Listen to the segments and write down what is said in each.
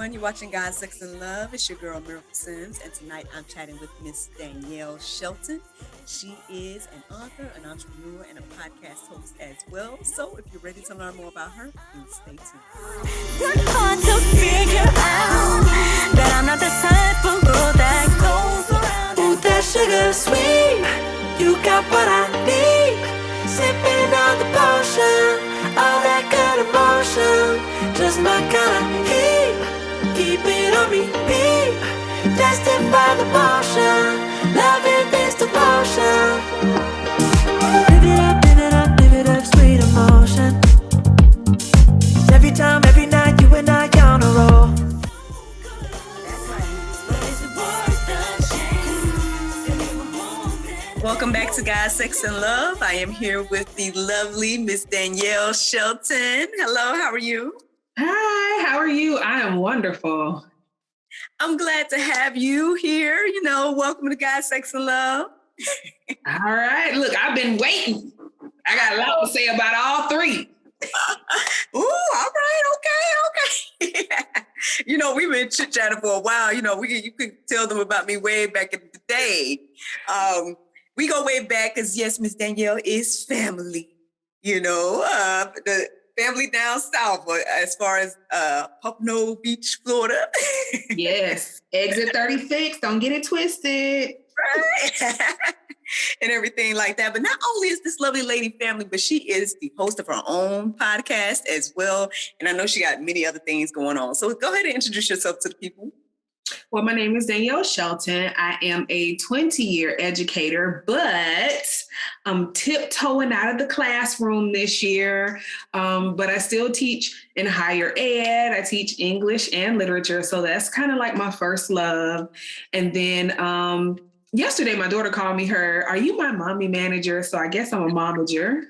everyone. You're watching God, Sex, and Love. It's your girl, Miracle Sims, and tonight I'm chatting with Miss Danielle Shelton. She is an author, an entrepreneur, and a podcast host as well. So if you're ready to learn more about her, please stay tuned. Work hard to figure out that I'm not the type of girl that goes around. Ooh, that sugar sweet, you got what I need. Sipping on the potion, all that good emotion, just my kind of heat. Keep it on repeat, destined by the motion, loving this devotion. Live it up, live it up, live it up, sweet emotion. Every time, every night, you and I on a roll. Welcome back to God, Sex, and Love. I am here with the lovely Miss Danielle Shelton. Hello, how are you? Hi, how are you? I am wonderful. I'm glad to have you here. Welcome to God, Sex, and Love. All right. Look, I've been waiting. I got a lot to say about all three. Ooh, all right. Okay. We've been chit-chatting for a while. You could tell them about me way back in the day. We go way back because, yes, Miss Danielle is family. The family down south as far as Pompano Beach, Florida. Yes. Exit 36. Don't get it twisted. Right. And everything like that. But not only is this lovely lady family, but she is the host of her own podcast as well. And I know she got many other things going on. So go ahead and introduce yourself to the people. Well, my name is Danielle Shelton. I am a 20-year educator, but I'm tiptoeing out of the classroom this year. But I still teach in higher ed. I teach English and literature. So that's kind of like my first love. And then yesterday, my daughter called me are you my mommy manager? So I guess I'm a Mom-ager.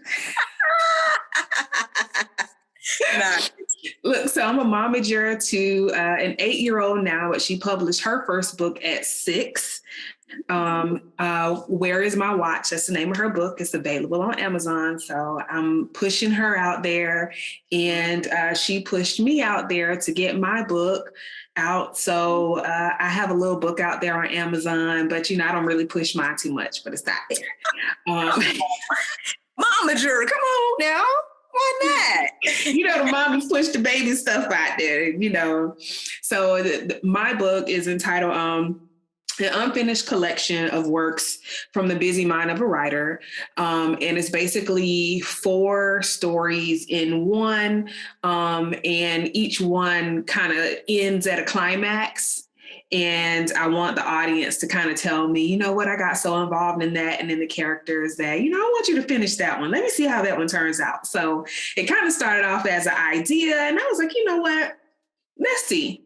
Nice. Look, so I'm a Mom-ager to an 8-year-old now, but she published her first book at 6. Where is My Watch? That's the name of her book. It's available on Amazon. So I'm pushing her out there, and she pushed me out there to get my book out. So I have a little book out there on Amazon, but I don't really push mine too much, but it's out there. Mom-ager, come on now. Why not? The mommies push the baby stuff out there, So my book is entitled An Unfinished Collection of Works from the Busy Mind of a Writer. And it's basically 4 stories in one. And each one kind of ends at a climax. And I want the audience to kind of tell me, what, I got so involved in that and in the characters that, I want you to finish that one. Let me see how that one turns out. So it kind of started off as an idea. And I was like, what? Let's see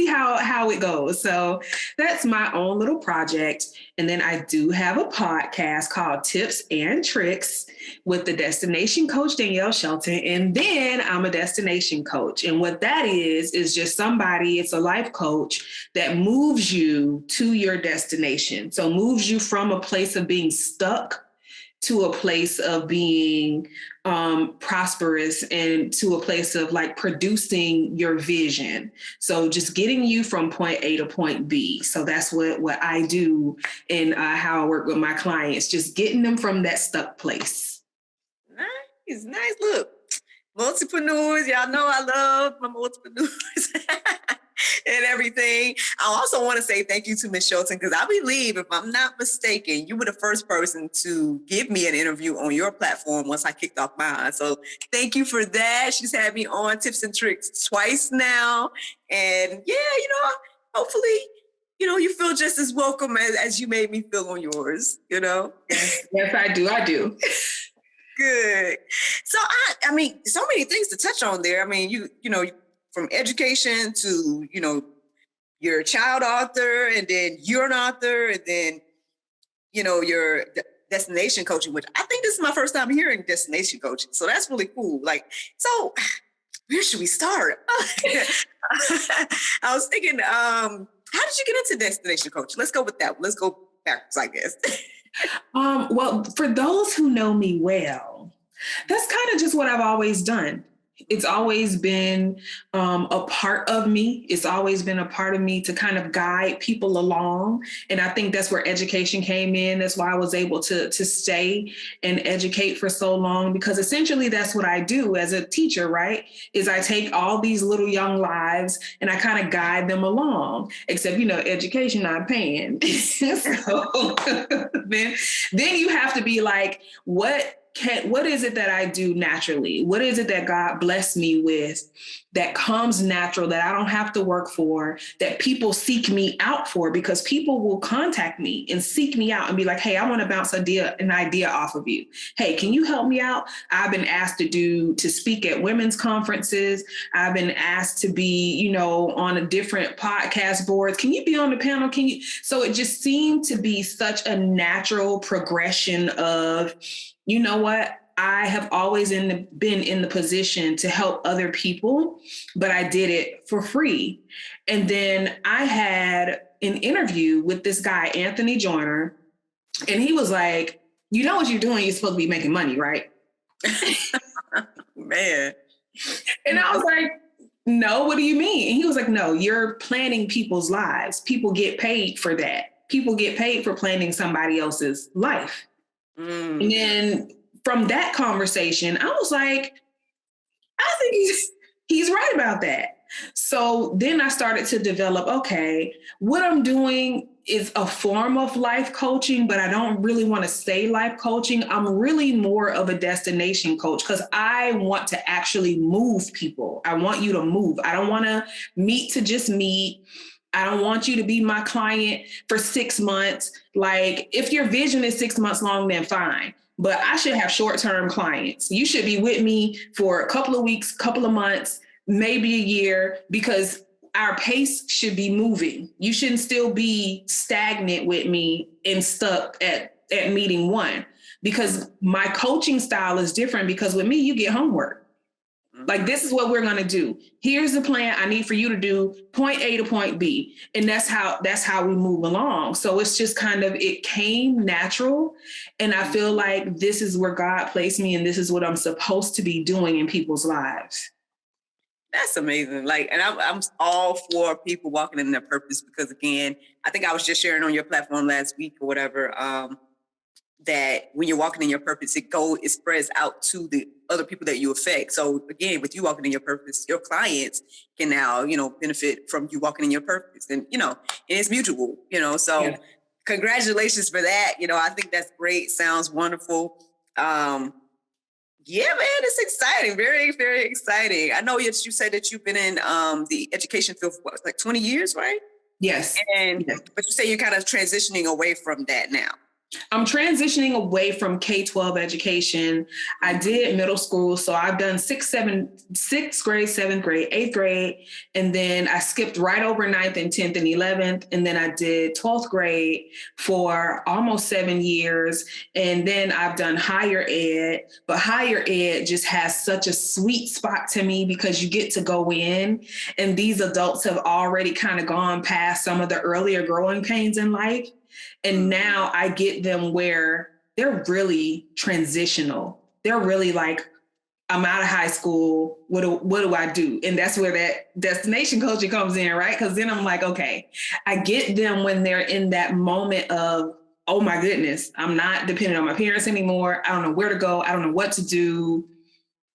how it goes. So that's my own little project. And then I do have a podcast called Tips and Tricks with the destination coach, Danielle Shelton. And then I'm a destination coach. And what that is just it's a life coach that moves you to your destination. So moves you from a place of being stuck to a place of being prosperous and to a place of producing your vision. So just getting you from point A to point B. So that's what I do and how I work with my clients, just getting them from that stuck place. Nice. Look, multipreneurs, y'all know I love my multipreneurs. And everything. I also want to say thank you to Miss Shelton, because I believe, if I'm not mistaken, you were the first person to give me an interview on your platform once I kicked off mine. So thank you for that. She's had me on Tips and Tricks twice now. And hopefully, you feel just as welcome as you made me feel on yours, Yes, I do. Good. So I mean, so many things to touch on there. I mean, you from education to, you're a child author, and then you're an author, and then, you're destination coaching, which I think this is my first time hearing destination coaching. So that's really cool. So where should we start? I was thinking, how did you get into destination coaching? Let's go with that. Let's go backwards, I guess. Well, for those who know me well, that's kind of just what I've always done. It's always been a part of me. It's always been a part of me to kind of guide people along. And I think that's where education came in. That's why I was able to stay and educate for so long, because essentially that's what I do as a teacher, right? Is I take all these little young lives and I kind of guide them along, except, education not paying. So then you have to be like, what is it that I do naturally? What is it that God blessed me with that comes natural, that I don't have to work for, that people seek me out for? Because people will contact me and seek me out and be like, hey, I want to bounce an idea off of you. Hey, can you help me out? I've been asked to speak at women's conferences. I've been asked to be, on a different podcast boards. Can you be on the panel? So it just seemed to be such a natural progression of, you know what? I have always been in the position to help other people, but I did it for free. And then I had an interview with this guy, Anthony Joyner, and he was like, you know what you're doing? You're supposed to be making money, right? Man. And I was like, no, what do you mean? And he was like, no, you're planning people's lives. People get paid for that. People get paid for planning somebody else's life. Mm. And then from that conversation, I was like, I think he's right about that. So then I started to develop, okay, what I'm doing is a form of life coaching, but I don't really want to say life coaching. I'm really more of a destination coach because I want to actually move people. I want you to move. I don't want to meet to just meet. I don't want you to be my client for 6 months. Like, if your vision is 6 months long, then fine. But I should have short-term clients. You should be with me for a couple of weeks, couple of months, maybe a year, because our pace should be moving. You shouldn't still be stagnant with me and stuck at meeting one, because my coaching style is different, because with me, you get homework. Like, this is what we're going to do. Here's the plan I need for you to do point A to point B. And that's how we move along. So it's just kind of, it came natural. And I feel like this is where God placed me, and this is what I'm supposed to be doing in people's lives. That's amazing. Like, and I'm all for people walking in their purpose, because again, I think I was just sharing on your platform last week or whatever, that when you're walking in your purpose, it spreads out to the other people that you affect. So again, with you walking in your purpose, your clients can now, benefit from you walking in your purpose, and, and it's mutual, so yeah. Congratulations for that. I think that's great. Sounds wonderful. Yeah, man, it's exciting. Very, very exciting. I know you said that you've been in the education field for like 20 years, right? Yes. But you say you're kind of transitioning away from that now. I'm transitioning away from K-12 education. I did middle school. So I've done sixth grade, 7th grade, 8th grade. And then I skipped right over 9th and 10th and 11th. And then I did 12th grade for almost 7 years. And then I've done higher ed. But higher ed just has such a sweet spot to me, because you get to go in, and these adults have already kind of gone past some of the earlier growing pains in life. And now I get them where they're really transitional. They're really like, I'm out of high school. What do I do? And that's where that destination coaching comes in, right? Because then I'm like, okay, I get them when they're in that moment of, oh my goodness, I'm not dependent on my parents anymore. I don't know where to go. I don't know what to do.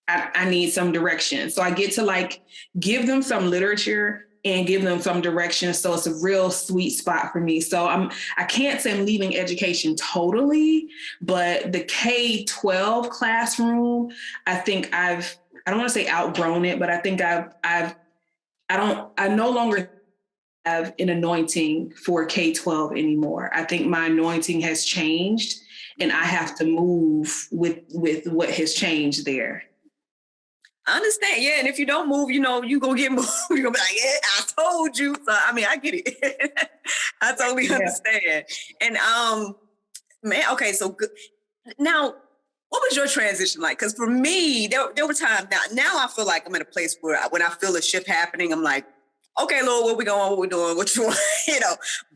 I need some direction. So I get to like give them some literature and give them some direction. So it's a real sweet spot for me. So I can't say I'm leaving education totally, but the K-12 classroom, I think I don't want to say outgrown it, but I think I no longer have an anointing for K-12 anymore. I think my anointing has changed, and I have to move with what has changed there. I understand. Yeah. And if you don't move, you're going to get moved. You're going to be like, yeah, I told you. So, I get it. I totally understand. And, man, okay. So good. Now, what was your transition like? Because for me, there were times now I feel like I'm at a place where when I feel a shift happening, I'm like, okay, Lord, where we going? What we doing? What you want?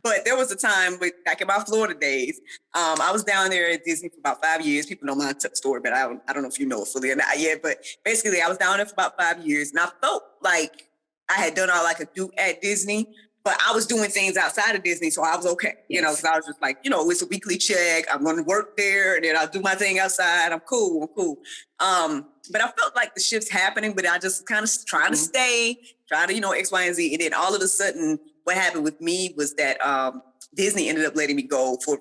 But there was a time back in my Florida days. I was down there at Disney for about 5 years. People know my story, but I don't know if you know it fully or not yet. But basically, I was down there for about 5 years, and I felt like I had done all I could do at Disney. But I was doing things outside of Disney, so I was okay. Because I was just like, it's a weekly check. I'm going to work there, and then I'll do my thing outside. I'm cool. But I felt like the shift's happening, but I just kind of trying to stay, trying to, X, Y, and Z. And then all of a sudden, what happened with me was that Disney ended up letting me go for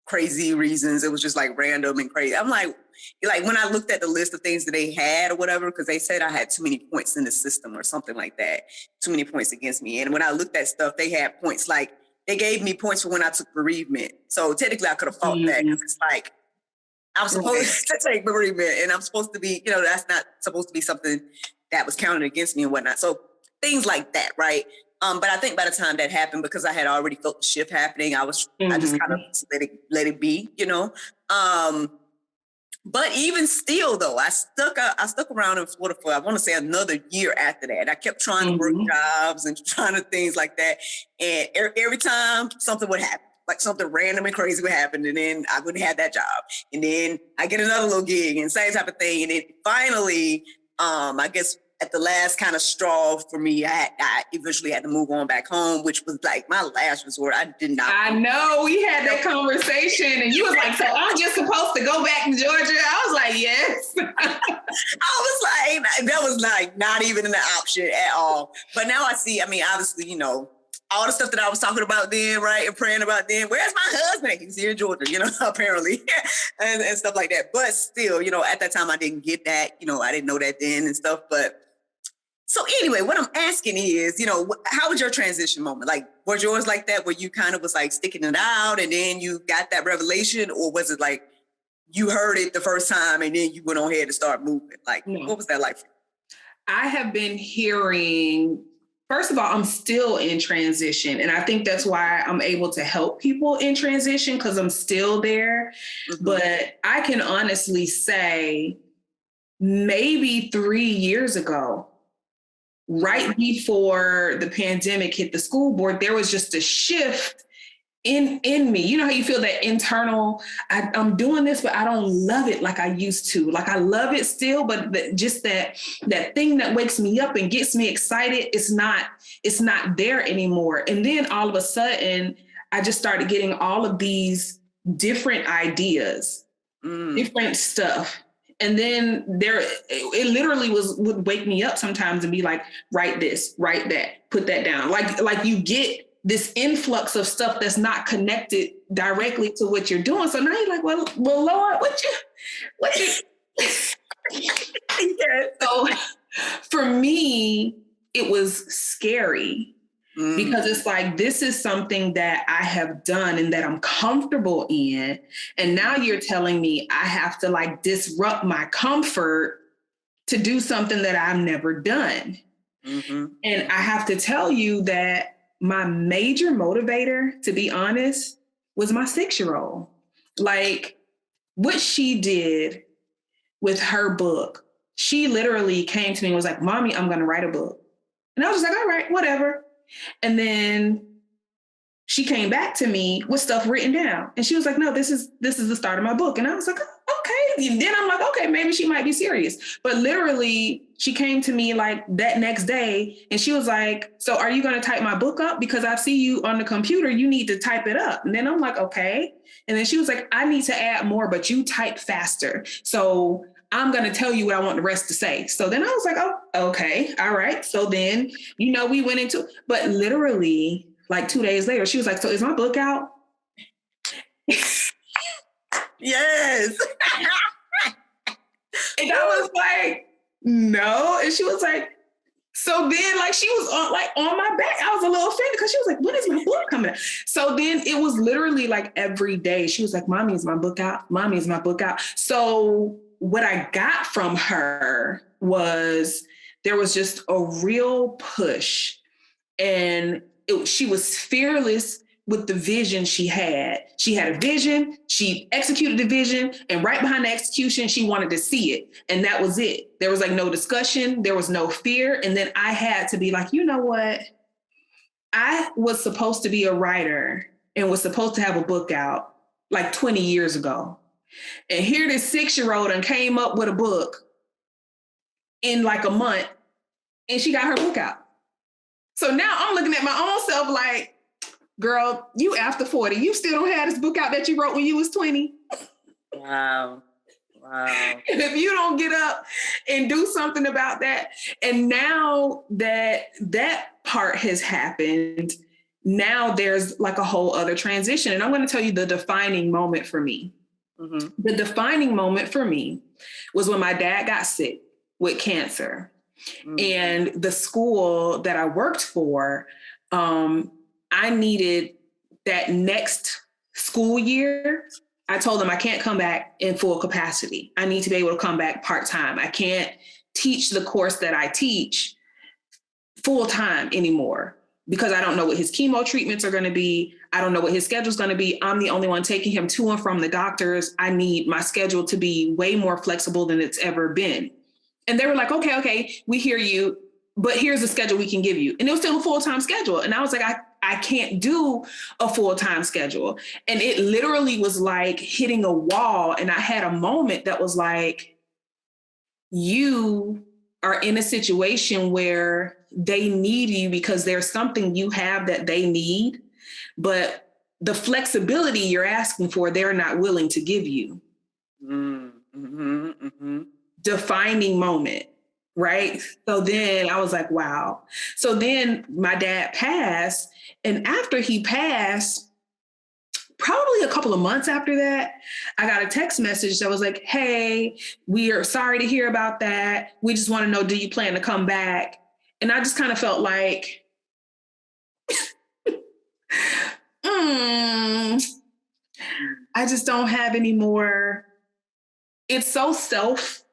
crazy reasons. It was just like random and crazy. I'm like when I looked at the list of things that they had or whatever, because they said I had too many points in the system or something like that, too many points against me. And when I looked at stuff, they had points like they gave me points for when I took bereavement. So technically I could have fought that because it's like, I'm supposed to take bereavement and I'm supposed to be, that's not supposed to be something that was counted against me and whatnot. So things like that, right? But I think by the time that happened, because I had already felt the shift happening, I just kind of let it be, But even still, though, I stuck around in Florida for, I want to say, another year after that. I kept trying to work jobs and trying to things like that. And every time something would happen, like something random and crazy would happen, and then I wouldn't have that job. And then I get another little gig and same type of thing. And then finally, I guess at the last kind of straw for me, I eventually had to move on back home, which was like my last resort. I did not. I know we had that conversation and you was like, so I'm just supposed to go back to Georgia? I was like, yes. I was like, that was like not even an option at all. But now I see, obviously, all the stuff that I was talking about then, right, and praying about then, where's my husband? He's here in Georgia, apparently, and stuff like that. But still, at that time, I didn't get that, I didn't know that then and stuff. But so anyway, what I'm asking is, how was your transition moment? Like, was yours like that, where you kind of was like sticking it out and then you got that revelation, or was it like you heard it the first time and then you went on ahead to start moving? Like, what was that like for you? I have been hearing, first of all, I'm still in transition. And I think that's why I'm able to help people in transition, because I'm still there. Mm-hmm. But I can honestly say maybe 3 years ago, right before the pandemic hit the school board, there was just a shift in me. You know how you feel that internal, I'm doing this, but I don't love it like I used to. Like I love it still, but just that thing that wakes me up and gets me excited, it's not there anymore. And then all of a sudden, I just started getting all of these different ideas, different stuff. And then it literally would wake me up sometimes and be like, write this, write that, put that down. Like you get this influx of stuff that's not connected directly to what you're doing. So now you're like, well, Lord, what you? Yeah. So for me, it was scary. Because it's like, this is something that I have done and that I'm comfortable in. And now you're telling me I have to like disrupt my comfort to do something that I've never done. Mm-hmm. And I have to tell you that my major motivator, to be honest, was my 6-year-old. Like what she did with her book, she literally came to me and was like, Mommy, I'm going to write a book. And I was just like, all right, whatever. And then she came back to me with stuff written down. And she was like, no, this is the start of my book. And I was like, oh, okay. And then I'm like, okay, maybe she might be serious. But literally, she came to me like that next day and she was like, so are you going to type my book up? Because I see you on the computer, you need to type it up. And then I'm like, okay. And then she was like, I need to add more, but you type faster. So I'm going to tell you what I want the rest to say. So then I was like, oh, okay. All right. So then, we went into, but literally like 2 days later, she was like, so is my book out? Yes. And I was like, no. And she was like, so then like she was on my back. I was a little offended because she was like, when is my book coming out? So then it was literally like every day. She was like, Mommy, is my book out? Mommy, is my book out? So what I got from her was there was just a real push, and she was fearless with the vision she had. She had a vision, she executed the vision, and right behind the execution, she wanted to see it. And that was it. There was like no discussion, there was no fear. And then I had to be like, you know what? I was supposed to be a writer and was supposed to have a book out like 20 years ago. And here this 6-year-old and came up with a book in like a month and she got her book out. So now I'm looking at my own self like, girl, you after 40, you still don't have this book out that you wrote when you was 20. Wow. Wow. If you don't get up and do something about that. And now that that part has happened, now there's like a whole other transition. And I'm going to tell you the defining moment for me. Mm-hmm. The defining moment for me was when my dad got sick with cancer. Mm-hmm. And the school that I worked for, I needed that next school year. I told them I can't come back in full capacity. I need to be able to come back part-time. I can't teach the course that I teach full-time anymore because I don't know what his chemo treatments are going to be. I don't know what his schedule is going to be. I'm the only one taking him to and from the doctors. I need my schedule to be way more flexible than it's ever been. And they were like, okay, we hear you, but here's the schedule we can give you. And it was still a full-time schedule. And I was like, I can't do a full-time schedule. And it literally was like hitting a wall. And I had a moment that was like, you are in a situation where they need you because there's something you have that they need, but the flexibility you're asking for, they're not willing to give you. Mm-hmm, mm-hmm. Defining moment. Right. So then I was like, wow. So then my dad passed. And after he passed, probably a couple of months after that, I got a text message that was like, hey, we are sorry to hear about that. We just want to know, do you plan to come back? And I just kind of felt like, I just don't have any more. It's so selfish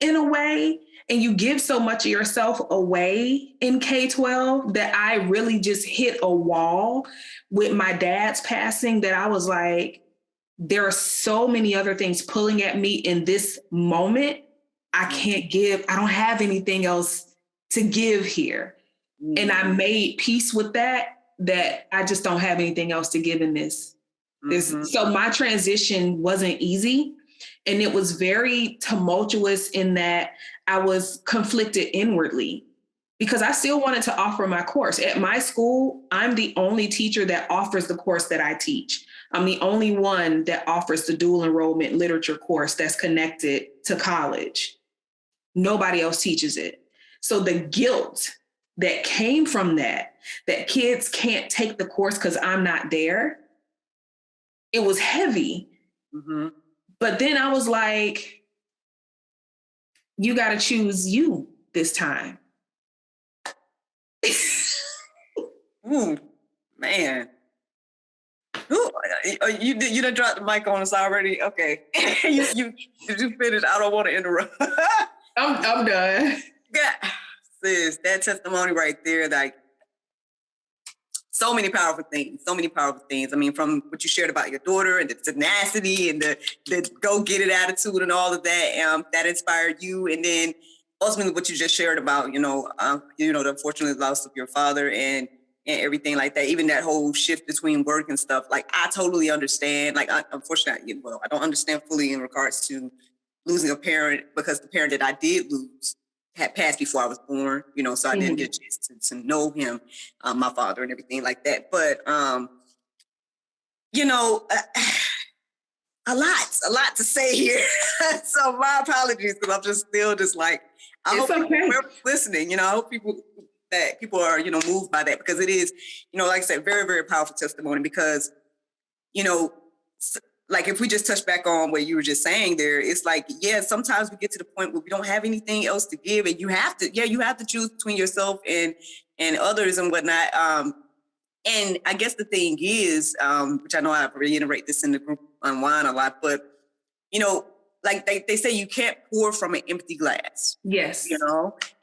in a way, and you give so much of yourself away in K-12 that I really just hit a wall with my dad's passing that I was like, there are so many other things pulling at me in this moment. I don't have anything else to give here. Mm-hmm. And I made peace with that I just don't have anything else to give in this. Mm-hmm. So my transition wasn't easy. And it was very tumultuous in that I was conflicted inwardly because I still wanted to offer my course. At my school, I'm the only teacher that offers the course that I teach. I'm the only one that offers the dual enrollment literature course that's connected to college. Nobody else teaches it. So the guilt that came from that kids can't take the course because I'm not there, it was heavy. Mm-hmm. But then I was like, you got to choose you this time. Man. Ooh, you done dropped the mic on us already? Okay. Did you finish? I don't want to interrupt. I'm done. Yeah. Sis, that testimony right there, like, so many powerful things. I mean, from what you shared about your daughter and the tenacity and the go get it attitude and all of that, that inspired you. And then ultimately what you just shared about, the unfortunate loss of your father and everything like that, even that whole shift between work and stuff. Like, I totally understand. Like, unfortunately, I don't understand fully in regards to losing a parent because the parent that I did lose had passed before I was born, so I didn't get a chance to know him, my father and everything like that. But, a lot to say here. So my apologies, because I'm still like, I hope people are listening, I hope people are, moved by that, because it is, like I said, very, very powerful testimony because, like if we just touch back on what you were just saying there, it's like, yeah, sometimes we get to the point where we don't have anything else to give, and you have to choose between yourself and others and whatnot. And I guess the thing is, which I know I reiterate this in the group on wine a lot, but like they say, you can't pour from an empty glass. Yes.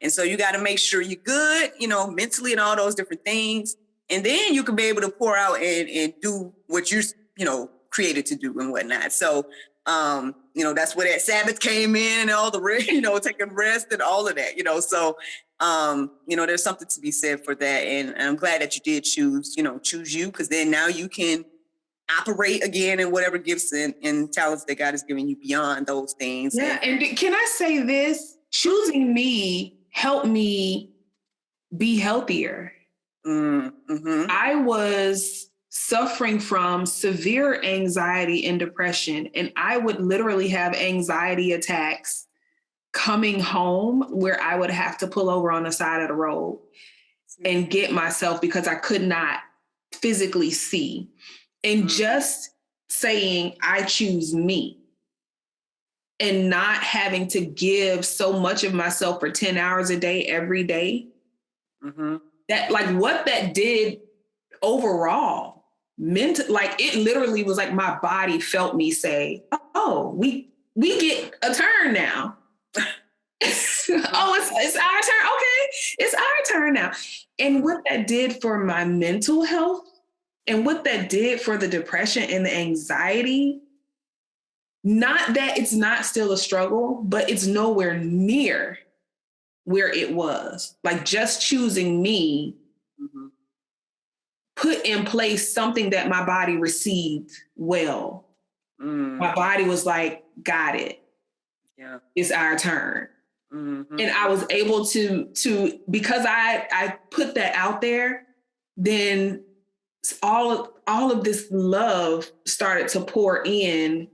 And so you got to make sure you're good, mentally and all those different things, and then you can be able to pour out and do what you're, created to do and whatnot. So That's where that Sabbath came in and all the, taking rest and all of that, so, there's something to be said for that. And I'm glad that you did choose you, because then now you can operate again in whatever gifts and talents that God has given you beyond those things. Yeah. And can I say this? Choosing me helped me be healthier. Mm-hmm. I was suffering from severe anxiety and depression, and I would literally have anxiety attacks coming home where I would have to pull over on the side of the road and get myself because I could not physically see. And just saying, I choose me, and not having to give so much of myself for 10 hours a day, every day, that like what that did overall meant, like it literally was like my body felt me say, oh, we get a turn now. Oh, it's our turn. Okay, it's our turn now. And what that did for my mental health and what that did for the depression and the anxiety, not that it's not still a struggle, but it's nowhere near where it was. Like just choosing me put in place something that my body received well. My body was like, got it. Yeah. It's our turn. And I was able to because I put that out there, then all of this love started to pour in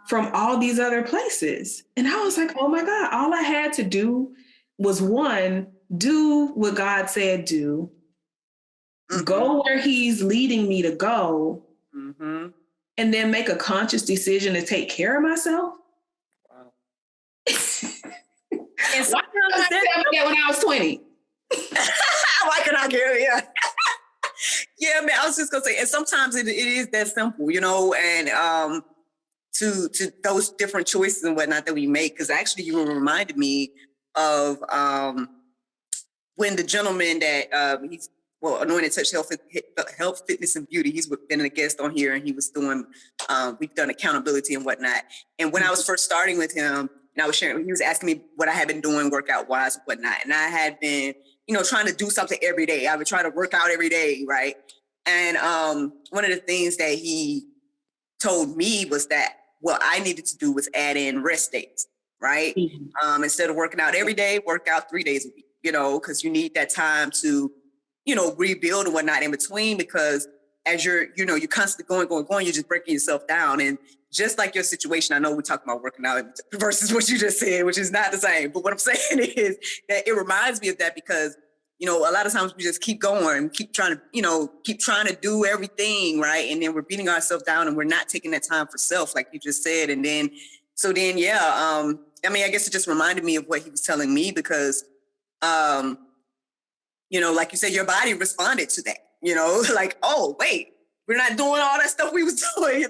from all these other places. And I was like, oh my God, all I had to do was one, do what God said do, go where he's leading me to go, and then make a conscious decision to take care of myself. Wow. And why did I tell me that when I was 20? Why can I get it? Yeah. Yeah, man, I was just gonna say, and sometimes it is that simple, and to those different choices and whatnot that we make. Because actually, you reminded me of when the gentleman that he's Anointed Touch Health, Fitness, and Beauty. He's been a guest on here, and he was doing. We've done accountability and whatnot. And when I was first starting with him, and I was sharing, he was asking me what I had been doing workout wise and whatnot, and I had been, trying to do something every day. I would try to work out every day, right? And one of the things that he told me was that what I needed to do was add in rest days, right? Instead of working out every day, work out 3 days a week, because you need that time to, rebuild and whatnot in between, because as you're constantly going, you're just breaking yourself down. And just like your situation, I know we're talking about working out versus what you just said, which is not the same. But what I'm saying is that it reminds me of that because, a lot of times we just keep going, keep trying to do everything, right? And then we're beating ourselves down and we're not taking that time for self, like you just said. And then, I guess it just reminded me of what he was telling me because, like you said, your body responded to that, like, oh, wait, we're not doing all that stuff we was doing,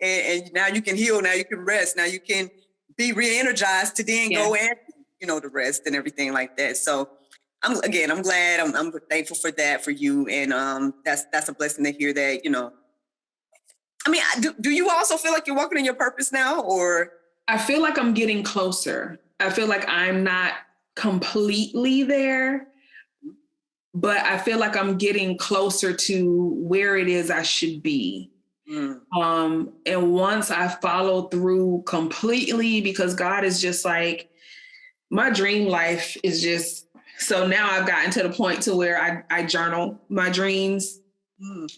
and now you can heal, now you can rest, now you can be re-energized to then go and, the rest and everything like that. So I'm glad, I'm thankful for that for you. And that's a blessing to hear that, do you also feel like you're walking in your purpose now, or? I feel like I'm getting closer. I feel like I'm not completely there, but I feel like I'm getting closer to where it is I should be. And once I follow through completely, because God is just like, my dream life is just, so now I've gotten to the point to where I journal my dreams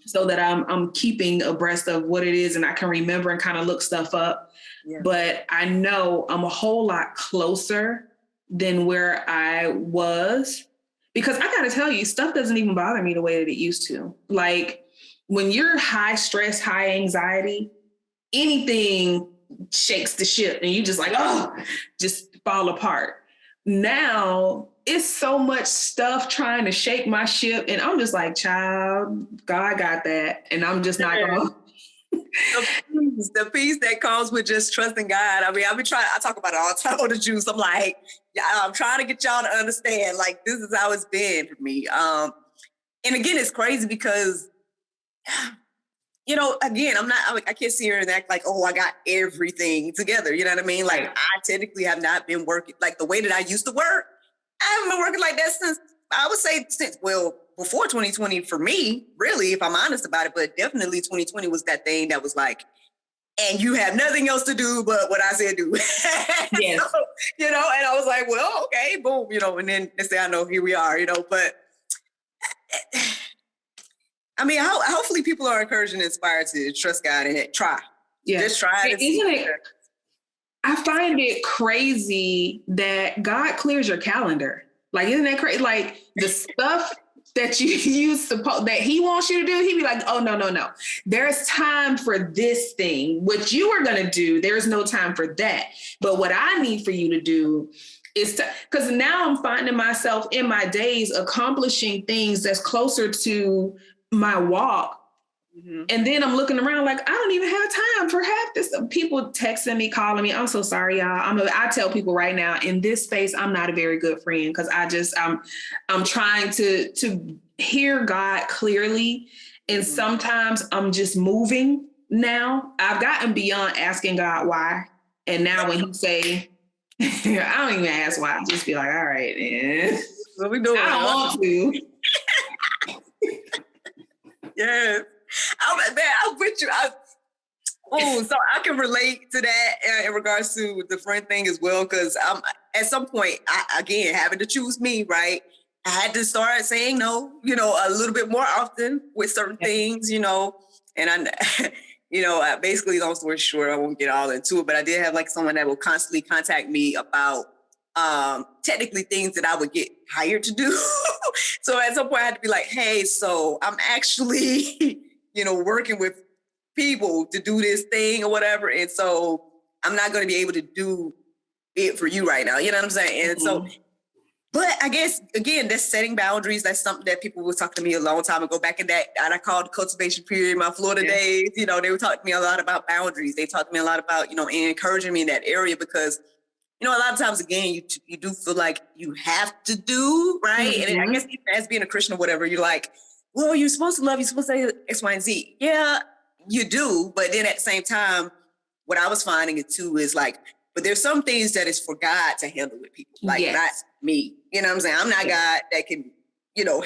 so that I'm keeping abreast of what it is and I can remember and kind of look stuff up. Yeah. But I know I'm a whole lot closer than where I was. Because I got to tell you, stuff doesn't even bother me the way that it used to. Like when you're high stress, high anxiety, anything shakes the ship and you just like, just fall apart. Now it's so much stuff trying to shake my ship. And I'm just like, child, God got that. And I'm just not going to. The peace that comes with just trusting God. I talk about it all the time on the juice. I'm like, I'm trying to get y'all to understand, like, this is how it's been for me. And again, it's crazy because again, I can't sit here and act like, oh, I got everything together. You know what I mean? Like, I technically have not been working like the way that I used to work. I haven't been working like that since before 2020 for me, really, if I'm honest about it. But definitely 2020 was that thing that was like, and you have nothing else to do but what I said do. Yes. So, and I was like, well, okay, boom, and then next thing I know, here we are, but I mean, hopefully people are encouraged and inspired to trust God and try. Yeah. Just try to see. I find it crazy that God clears your calendar. Like, isn't that crazy? Like, the stuff that you use that he wants you to do, he'd be like, oh, no. There's time for this thing. What you are going to do, there's no time for that. But what I need for you to do is because now I'm finding myself in my days accomplishing things that's closer to my walk. Mm-hmm. And then I'm looking around like, I don't even have time for half this. People texting me, calling me. I'm so sorry, y'all. I tell people right now in this space, I'm not a very good friend because I'm trying to hear God clearly. And sometimes I'm just moving now. I've gotten beyond asking God why. And now when he say, I don't even ask why. I just be like, all right, man. What we doing? I don't want to. Yes. I'm with you. So I can relate to that in regards to the friend thing as well, because at some point, again, having to choose me, right? I had to start saying no, a little bit more often with certain things, and I basically, long story short, I won't get all into it, but I did have like someone that will constantly contact me about technically things that I would get hired to do. So at some point I had to be like, hey, so I'm actually, working with people to do this thing or whatever. And so I'm not going to be able to do it for you right now. You know what I'm saying? And so, but I guess, again, that's setting boundaries. That's something that people were talking to me a long time ago, back in that, I called cultivation period, my Florida days. They were talking to me a lot about boundaries. They talked to me a lot about, encouraging me in that area because, a lot of times, again, you do feel like you have to do, right? Mm-hmm. And I guess even as being a Christian or whatever, you're like, well, you're supposed to love, you're supposed to say X, Y, and Z. Yeah, you do. But then at the same time, what I was finding it too is like, but there's some things that is for God to handle with people, like not me. You know what I'm saying? I'm not God that can,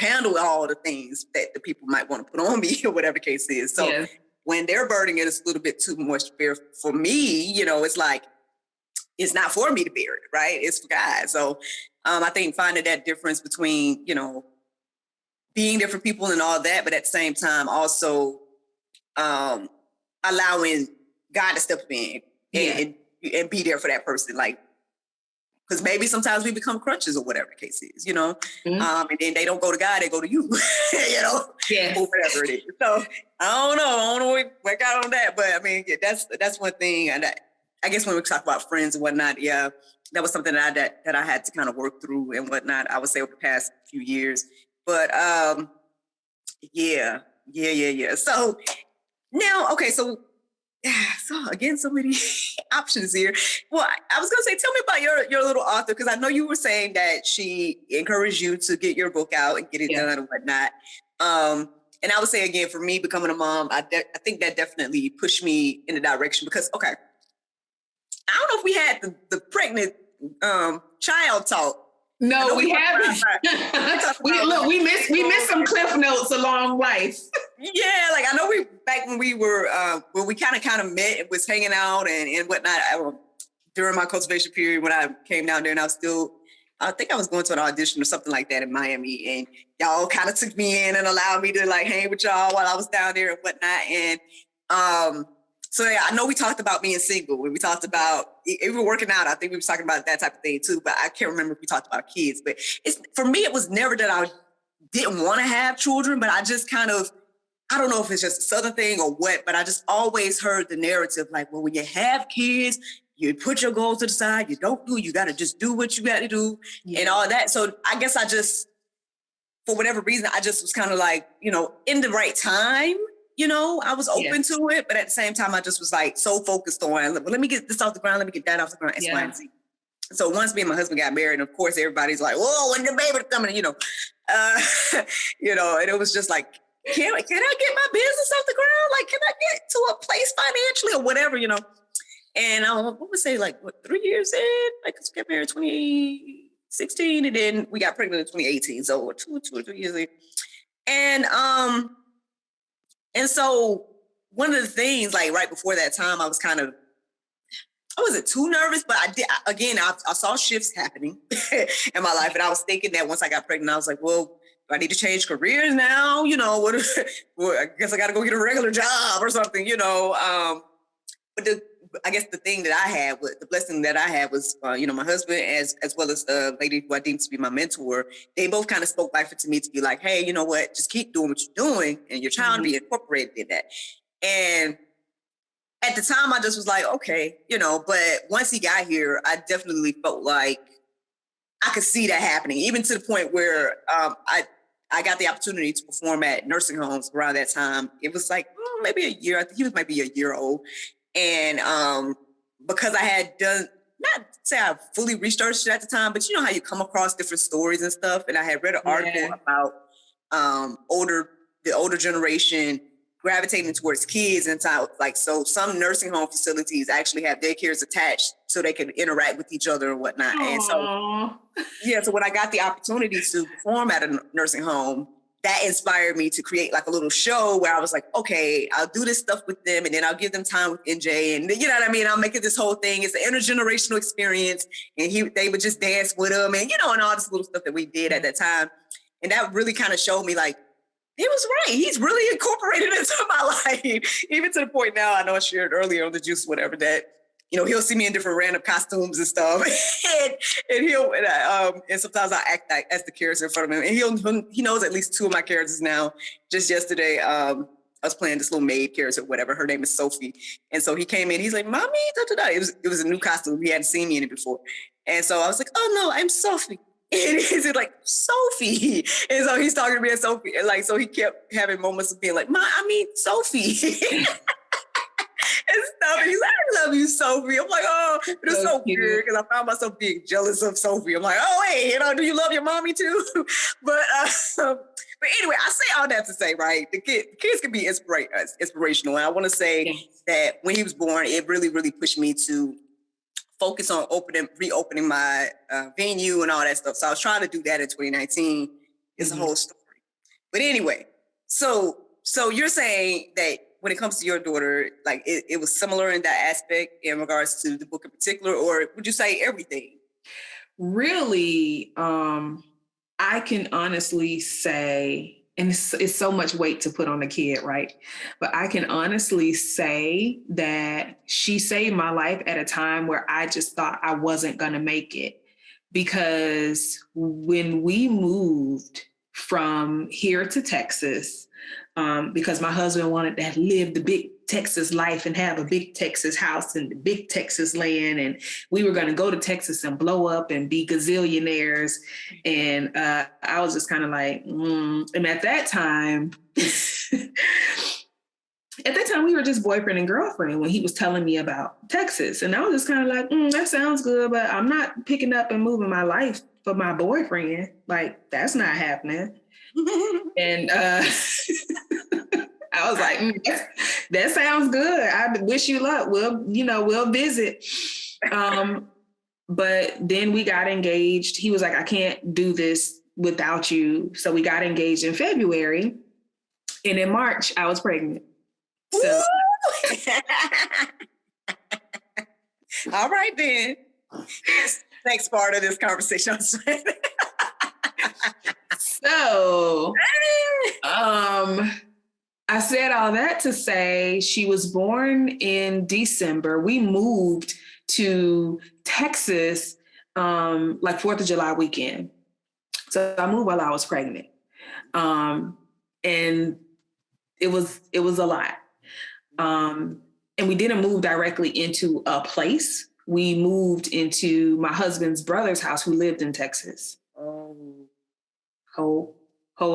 handle all the things that the people might want to put on me or whatever the case is. So when they're burdening it, it's a little bit too much for me, it's like, it's not for me to bear it, right? It's for God. So I think finding that difference between, being different people and all that, but at the same time also allowing God to step in and be there for that person. Like, because maybe sometimes we become crutches or whatever the case is, and then they don't go to God, they go to you, or whatever it is. So I don't know, work out on that, but I mean, that's one thing. And I guess when we talk about friends and whatnot, that was something that I had to kind of work through and whatnot, I would say over the past few years. But So now, okay, so again, so many options here. Well, I was gonna say, tell me about your little author, because I know you were saying that she encouraged you to get your book out and get it done and whatnot. And I would say again, for me becoming a mom, I think that definitely pushed me in the direction because, okay, I don't know if we had the pregnant child talk. No, we haven't. we missed some cliff notes along life. Yeah, like I know back when we were when we kind of met and was hanging out and whatnot. During my cultivation period when I came down there, and I think I was going to an audition or something like that in Miami, and y'all kind of took me in and allowed me to like hang with y'all while I was down there and whatnot. And so yeah, I know we talked about being single when we talked about even working out. I think we were talking about that type of thing too, but I can't remember if we talked about kids. But for me, it was never that I didn't want to have children, but I just kind of, I don't know if it's just a Southern thing or what, but I just always heard the narrative like, well, when you have kids, you put your goals to the side, you got to just do what you got to do and all that. So I guess I just, for whatever reason, I just was kind of like, in the right time. I was open to it, but at the same time, I just was like so focused on, well, let me get this off the ground. Let me get that off the ground. X, Y, and Z. So once me and my husband got married, and of course, everybody's like, whoa, when the baby coming, and it was just like, can I get my business off the ground? Like, can I get to a place financially or whatever, you know? And what was say, like, 3 years in? Like, we got married in 2016, and then we got pregnant in 2018. So two or 3 years in. And so one of the things, like right before that time, I wasn't too nervous, but I saw shifts happening in my life. And I was thinking that once I got pregnant, I was like, well, do I need to change careers now? You know, well, I guess I got to go get a regular job or something, you know? But I guess the thing that I had, the blessing that I had was, you know, my husband as well as the lady who I deemed to be my mentor, they both kind of spoke life to me to be like, hey, you know what, just keep doing what you're doing and your child be incorporated in that. And at the time, I just was like, okay, you know, but once he got here, I definitely felt like I could see that happening, even to the point where I got the opportunity to perform at nursing homes around that time. It was like maybe a year. I think he was maybe a year old. And because I had done, not say I fully researched it at the time, but you know how you come across different stories and stuff. And I had read an article about the older generation gravitating towards kids, and so some nursing home facilities actually have daycares attached so they can interact with each other and whatnot. Aww. And so when I got the opportunity to perform at a nursing home, that inspired me to create like a little show where I was like, okay, I'll do this stuff with them, and then I'll give them time with NJ, and you know what I mean? I'll make it this whole thing. It's an intergenerational experience, and they would just dance with him, and you know, and all this little stuff that we did at that time. And that really kind of showed me like, he was right. He's really incorporated into my life, even to the point now, I know I shared earlier on the juice, whatever, that, you know, he'll see me in different random costumes and stuff. and sometimes I act like as the character in front of him. And he knows at least two of my characters now. Just yesterday, I was playing this little maid character, whatever. Her name is Sophie. And so he came in, he's like, Mommy, da, da, da. It was a new costume. He hadn't seen me in it before. And so I was like, oh no, I'm Sophie. And he's like, Sophie. And so he's talking to me as Sophie. And like, so he kept having moments of being like, Sophie. And stuff. And he's like, I love you, Sophie. I'm like, oh, but it's so weird because I found myself being jealous of Sophie. I'm like, oh, hey, you know, do you love your mommy too? But anyway, I say all that to say, right, the kids can be inspirational. And I want to say that when he was born, it really, really pushed me to focus on reopening my venue and all that stuff. So I was trying to do that in 2019. It's a whole story. But anyway, so you're saying that when it comes to your daughter, like it was similar in that aspect in regards to the book in particular, or would you say everything? Really, I can honestly say, and it's so much weight to put on a kid, right? But I can honestly say that she saved my life at a time where I just thought I wasn't going to make it. Because when we moved from here to Texas, because my husband wanted to live the big Texas life and have a big Texas house and the big Texas land. And we were going to go to Texas and blow up and be gazillionaires. And I was just kind of like, And at that time, we were just boyfriend and girlfriend when he was telling me about Texas. And I was just kind of like, that sounds good, but I'm not picking up and moving my life for my boyfriend. Like, that's not happening. And I was like, that sounds good. I wish you luck. We'll visit. But then we got engaged. He was like, I can't do this without you. So we got engaged in February. And in March, I was pregnant. So all right, then. Next part of this conversation. So, I said all that to say she was born in December. We moved to Texas like 4th of July weekend. So I moved while I was pregnant. And it was a lot. And we didn't move directly into a place. We moved into my husband's brother's house who lived in Texas. Whole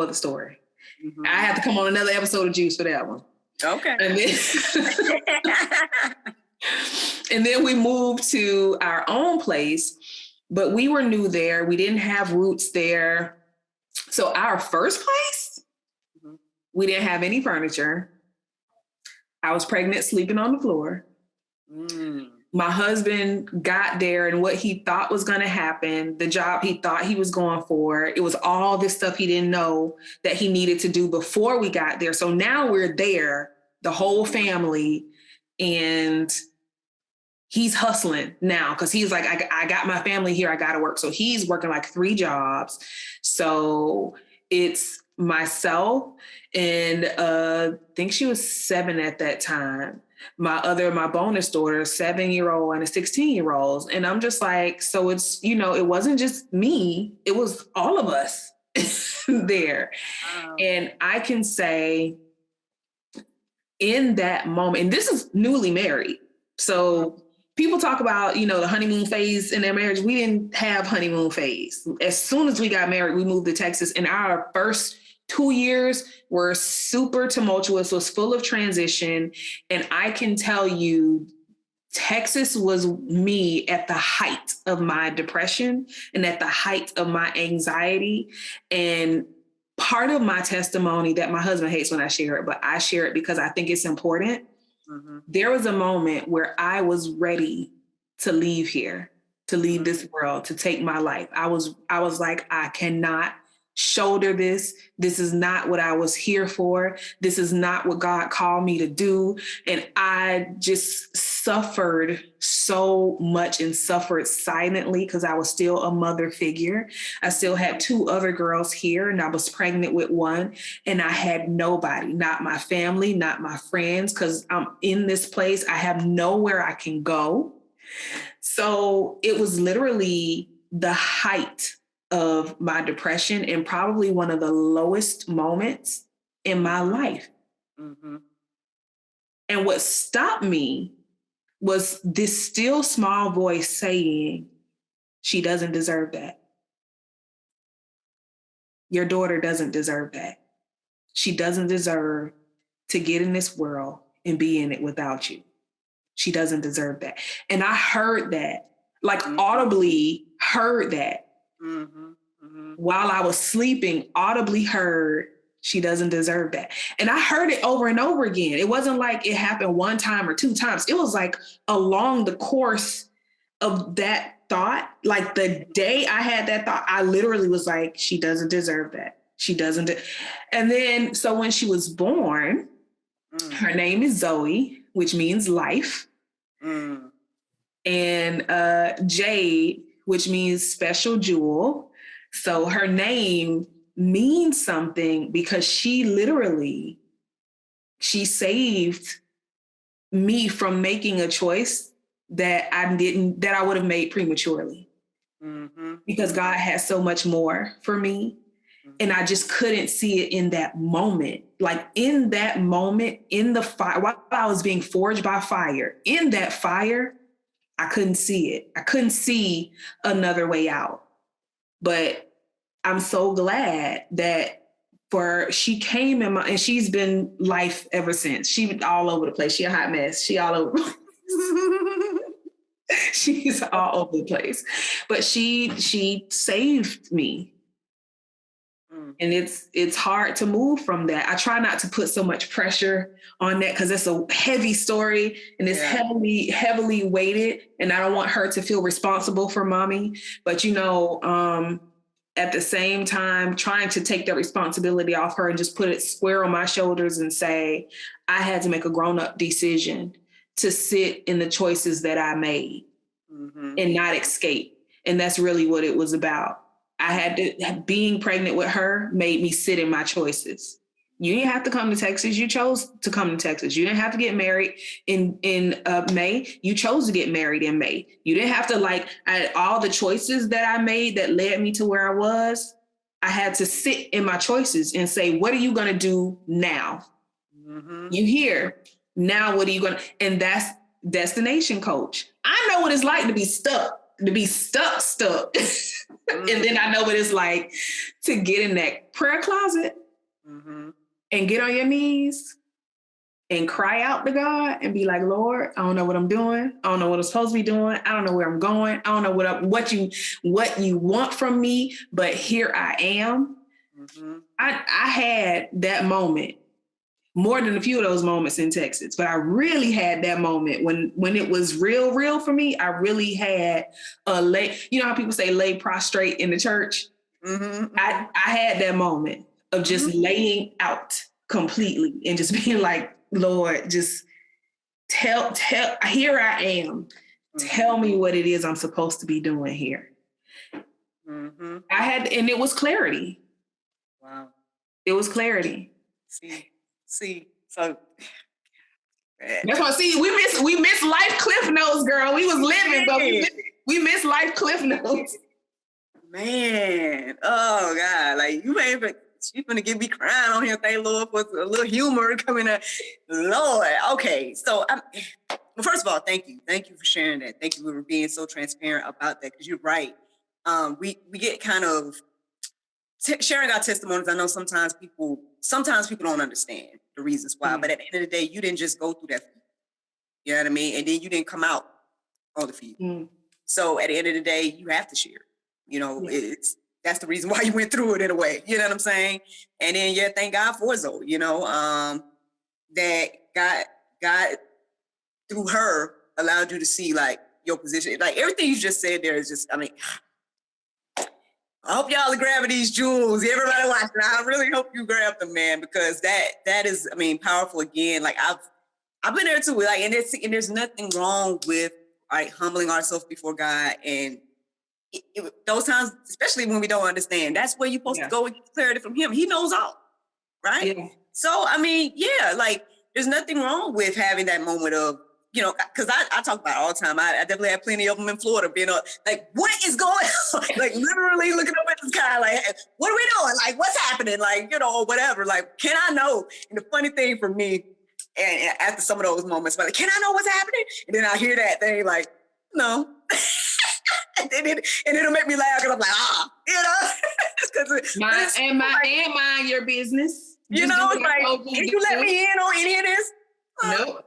other story. Mm-hmm. I have to come on another episode of Juice for that one. Okay. And then we moved to our own place, but we were new there. We didn't have roots there. So our first place We didn't have any furniture. I was pregnant, sleeping on the floor. My husband got there, and what he thought was going to happen, the job he thought he was going for, it was all this stuff he didn't know that he needed to do before we got there. So now we're there, the whole family, and he's hustling now because he's like, I got my family here. I got to work. So he's working like 3 jobs. So it's myself and I think she was 7 at that time. My bonus daughter, 7-year-old and a 16-year-old. And I'm just like, so it's, it wasn't just me. It was all of us there. Wow. And I can say in that moment, and this is newly married. So people talk about, the honeymoon phase in their marriage. We didn't have honeymoon phase. As soon as we got married, we moved to Texas, and our first 2 years were super tumultuous, was full of transition. And I can tell you, Texas was me at the height of my depression and at the height of my anxiety. And part of my testimony that my husband hates when I share it, but I share it because I think it's important. Mm-hmm. There was a moment where I was ready to leave here, to leave this world, to take my life. I was like, I cannot shoulder this. This is not what I was here for. This is not what God called me to do. And I just suffered so much and suffered silently because I was still a mother figure. I still had 2 other girls here, and I was pregnant with 1, and I had nobody, not my family, not my friends, because I'm in this place. I have nowhere I can go. So it was literally the height of my depression and probably one of the lowest moments in my life. Mm-hmm. And what stopped me was this still small voice saying, she doesn't deserve that. Your daughter doesn't deserve that. She doesn't deserve to get in this world and be in it without you. She doesn't deserve that. And I heard that, audibly heard that. Mm-hmm. Mm-hmm. While I was sleeping, audibly heard, she doesn't deserve that. And I heard it over and over again. It wasn't like it happened 1 time or 2 times. It was like along the course of that thought, like the day I had that thought, I literally was like, she doesn't deserve that. She doesn't. And then, so when she was born, her name is Zoe, which means life. And Jade, which means special jewel. So her name means something because she saved me from making a choice that I would have made prematurely. Mm-hmm. Because God has so much more for me. Mm-hmm. And I just couldn't see it in that moment. Like in that moment, in the fire, while I was being forged by fire, in that fire, I couldn't see it. I couldn't see another way out. But I'm so glad that she came in and she's been life ever since. She was all over the place. She a hot mess. She all over the place. She's all over the place. But she saved me. And it's hard to move from that. I try not to put so much pressure on that because it's a heavy story and it's heavily weighted. And I don't want her to feel responsible for mommy. But, at the same time, trying to take that responsibility off her and just put it square on my shoulders and say, I had to make a grown-up decision to sit in the choices that I made and not escape. And that's really what it was about. Being pregnant with her made me sit in my choices. You didn't have to come to Texas. You chose to come to Texas. You didn't have to get married in May. You chose to get married in May. You didn't have to all the choices that I made that led me to where I was. I had to sit in my choices and say, what are you going to do now? Mm-hmm. You here now. What are you going to? And that's destination coach. I know what it's like to be stuck. And then I know what it's like to get in that prayer closet and get on your knees and cry out to God and be like, Lord, I don't know what I'm doing. I don't know what I'm supposed to be doing. I don't know where I'm going. I don't know what you want from me, but here I am. Mm-hmm. I had that moment more than a few of those moments in Texas, but I really had that moment when it was real for me. I really had a lay, you know how people say lay prostrate in the church? Mm-hmm. I had that moment of just laying out completely and just being like, Lord, just tell, here I am. Tell me what it is I'm supposed to be doing here. Mm-hmm. And it was clarity. Wow. It was clarity. See, so that's why. See, we miss life cliff notes, girl. We was living, but we miss life cliff notes. Man, oh God, like you gonna get me crying on here. Thank Lord for a little humor coming up. Lord, okay. So, well, first of all, thank you for sharing that. Thank you for being so transparent about that because you're right. We get kind of sharing our testimonies. I know sometimes people don't understand the reasons why, but at the end of the day, you didn't just go through that. You know what I mean? And then you didn't come out on the field. So at the end of the day, you have to share. You know, that's the reason why you went through it in a way. You know what I'm saying? And then thank God for Zoe. You know, that God through her allowed you to see like your position. Like everything you just said there is just, I mean, I hope y'all are grabbing these jewels. Everybody watching, I really hope you grab them, man, because that is, I mean, powerful again. Like I've been there too. Like, and there's nothing wrong with like humbling ourselves before God. And those times, especially when we don't understand, that's where you're supposed to go and get clarity from Him. He knows all, right? Yeah. So, I mean, like there's nothing wrong with having that moment of, you know, because I talk about it all the time. I definitely have plenty of them in Florida being like, what is going on? Like literally looking up at the sky, like, what are we doing? Like, what's happening? Like, you know, whatever. Like, can I know? And the funny thing for me, and after some of those moments, like, can I know what's happening? And then I hear that thing like, no. and it'll make me laugh because I'm like, you know? mind your business. You know, it's like, can you let me in on any of this? Nope.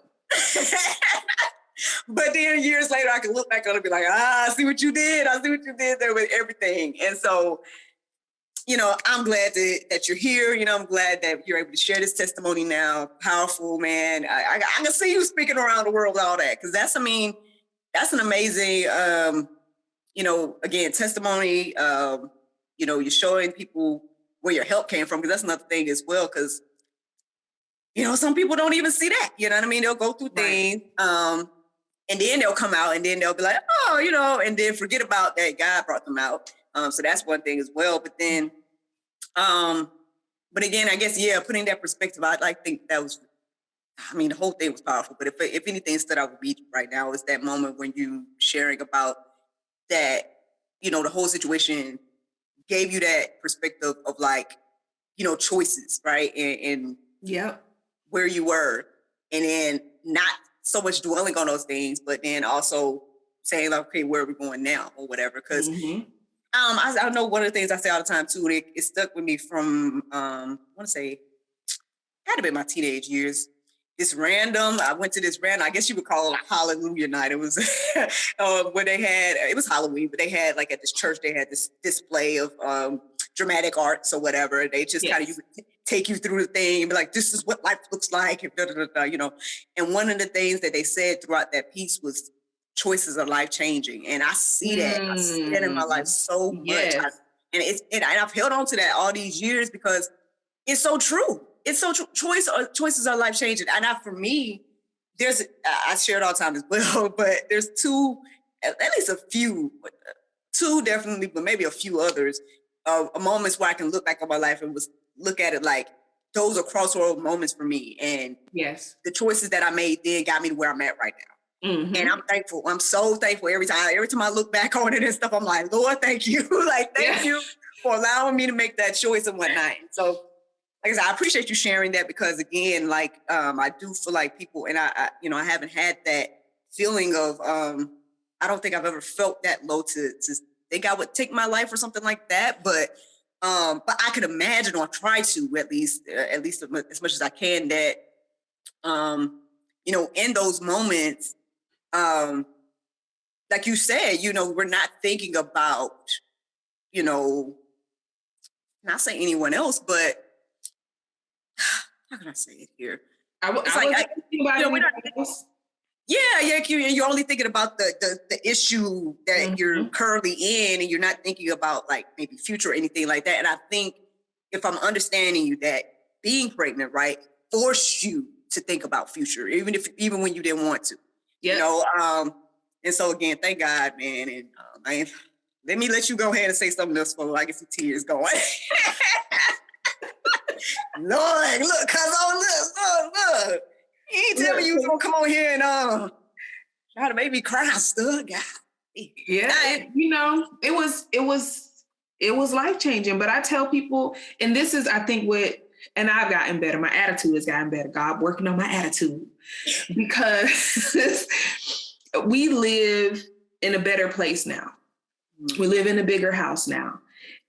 But then years later, I can look back on it and be like, I see what you did. I see what you did there with everything. And so, you know, I'm glad that you're here. You know, I'm glad that you're able to share this testimony now. Powerful, man. I can see you speaking around the world, all that. Because that's an amazing, you know, again, testimony. You know, you're showing people where your help came from. Because that's another thing as well. Because, you know, some people don't even see that. You know what I mean? They'll go through things. And then they'll come out and then they'll be like, oh, you know, and then forget about that God brought them out. So that's one thing as well. But then, but again, I guess, putting that perspective, I think that was, I mean, the whole thing was powerful. But if anything stood out with me right now, is that moment when you sharing about that, you know, the whole situation gave you that perspective of like, you know, choices, right? And where you were. And then not so much dwelling on those things, but then also saying like, okay, where are we going now or whatever? Because I know one of the things I say all the time too, and it stuck with me from, I want to say, it had to be my teenage years. I went to this random, I guess you would call it a hallelujah night. It was where it was Halloween, but they had like at this church, they had this display of dramatic arts or whatever. They just kind of take you through the thing and be like, this is what life looks like, and you know. And one of the things that they said throughout that piece was choices are life-changing. And I see that. I see that in my life so much. And I've held on to that all these years because it's so true. It's so true. Choices are life-changing. And for me, I share it all the time as well, but there's at least a few, two definitely, but maybe a few others, moments where I can look back on my life and look at it like those are crossroad moments for me. And the choices that I made then got me to where I'm at right now. And I'm thankful. I'm so thankful every time I look back on it and stuff, I'm like, Lord, thank you. Like, thank you for allowing me to make that choice and whatnot. So, like I said, I appreciate you sharing that because again, like, I do feel like people, and I you know, I haven't had that feeling of, I don't think I've ever felt that low to think I would take my life or something like that. But I could imagine, or try to at least as much as I can, that, you know, in those moments, like you said, you know, we're not thinking about, you know, not saying anyone else, but how can I say it here? I It's like, thinking about we're not, you're only thinking about the issue that you're currently in, and you're not thinking about like maybe future or anything like that. And I think if I'm understanding you, that being pregnant, right, forced you to think about future, even when you didn't want to. Yep. And so again, thank God, man. And let me let you go ahead and say something else before I get some tears going. Lord, look, look. You ain't tell me you was gonna come on here and try to make me cry, stuff. God. Yeah, it was life-changing. But I tell people, and this is, I think, and I've gotten better. My attitude has gotten better. God working on my attitude, because we live in a better place now. We live in a bigger house now.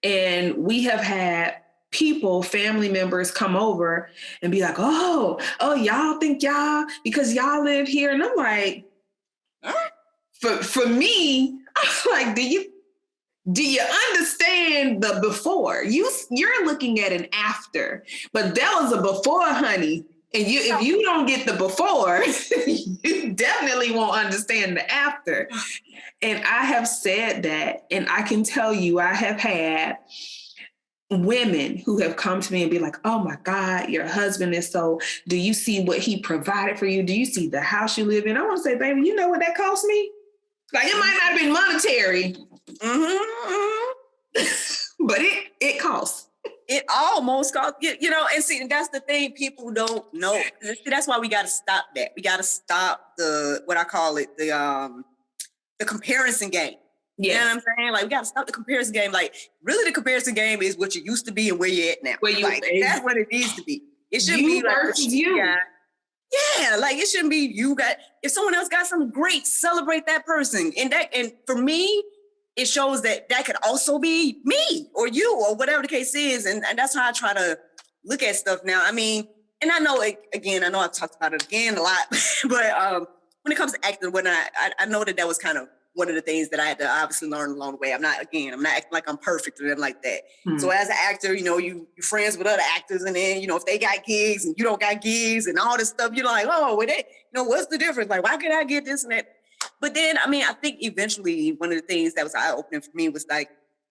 And we have had people, family members come over and be like, oh, y'all think because y'all live here. And I'm like, for me, I'm like, do you understand the before? You're looking at an after, but that was a before, honey. And if you don't get the before, you definitely won't understand the after. And I have said that, and I can tell you, I have had women who have come to me and be like, oh my God, your husband is do you see what he provided for you? Do you see the house you live in? I want to say, baby, you know what that cost me? Like, it might not have been monetary, but it costs. It almost costs, and see, and that's the thing people don't know. See, that's why we got to stop that. We got to stop what I call it, the comparison game. Yes. You know what I'm saying? Like, we got to stop the comparison game. Like, really, the comparison game is what you used to be and where you're at now. That's what it needs to be. It shouldn't be like versus you. Yeah, like, it shouldn't be you got. If someone else got something great, celebrate that person. And for me, it shows that could also be me or you or whatever the case is. And that's how I try to look at stuff now. I mean, and I know, again, I've talked about it again a lot, but when it comes to acting, I know that was kind of one of the things that I had to obviously learn along the way. I'm not acting like I'm perfect or anything like that. Mm-hmm. So as an actor, you're friends with other actors, and then, if they got gigs and you don't got gigs and all this stuff, you're like, oh, well, what's the difference? Like, why can't I get this and that? But then, I mean, I think eventually one of the things that was eye-opening for me was like,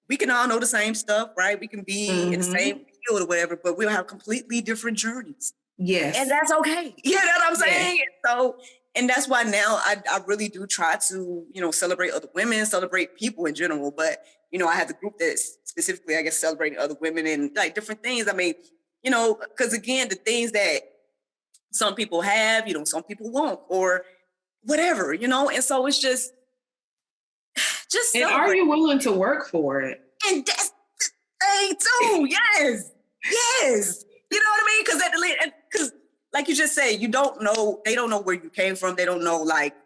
we can all know the same stuff, right? We can be in the same field or whatever, but we'll have completely different journeys. Yes. And that's okay. You know what I'm saying? Yes. So, and that's why now I really do try to, celebrate other women, celebrate people in general. But, I have the group that's specifically, I guess, celebrating other women and like different things. I mean, because again, the things that some people have, some people won't, or whatever, and so it's just and are you willing to work for it? And that's the thing too. Yes. You know what I mean? Because like you just said, they don't know where you came from. They don't know like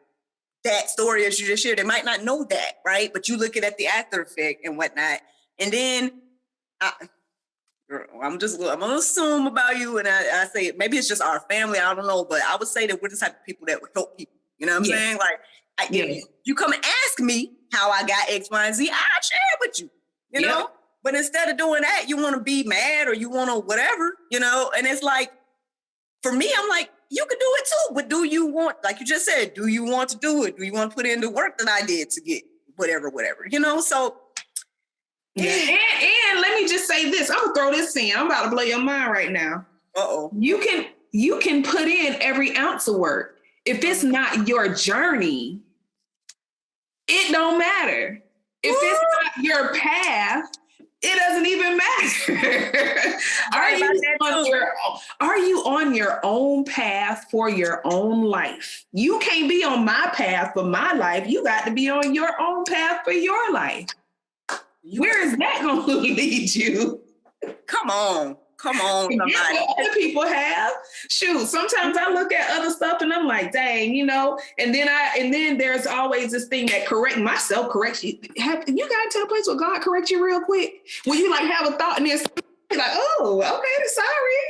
that story as you just shared. They might not know that, right? But you looking at the after effect and whatnot, and then I'm gonna assume about you, and I say maybe it's just our family. I don't know, but I would say that we're the type of people that would help people. You know what I'm saying? Like, if you come and ask me how I got X, Y, and Z, I'll share it with you, you know? But instead of doing that, you want to be mad or you want to whatever, and it's like, for me, I'm like, you can do it too, but do you want, like you just said, do you want to do it? Do you want to put in the work that I did to get whatever, so. Yeah. And let me just say this, I'm going to throw this in. I'm about to blow your mind right now. Uh-oh. You can put in every ounce of work. If it's not your journey, it don't matter. If it's not your path, it doesn't even matter. Are you on your own path for your own life? You can't be on my path for my life. You got to be on your own path for your life. Where is that going to lead you? Come on, somebody. What other people have. Shoot, sometimes I look at other stuff and I'm like, dang, and then there's always this thing that self-corrects you. You got to a place where God corrects you real quick. When you like have a thought and it's like, oh, okay, sorry.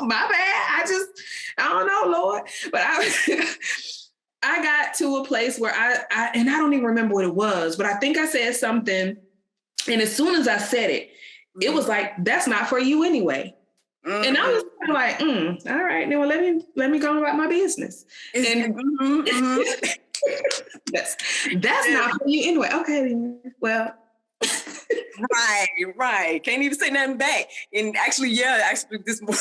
My bad. I don't know, Lord. But I got to a place where I don't even remember what it was, but I think I said something. And as soon as I said it, it was like, that's not for you anyway. And I was kind of like, all right, then well, let me go about my business. And that's not for you anyway. Okay, then, well. Right. Can't even say nothing back. And actually this morning,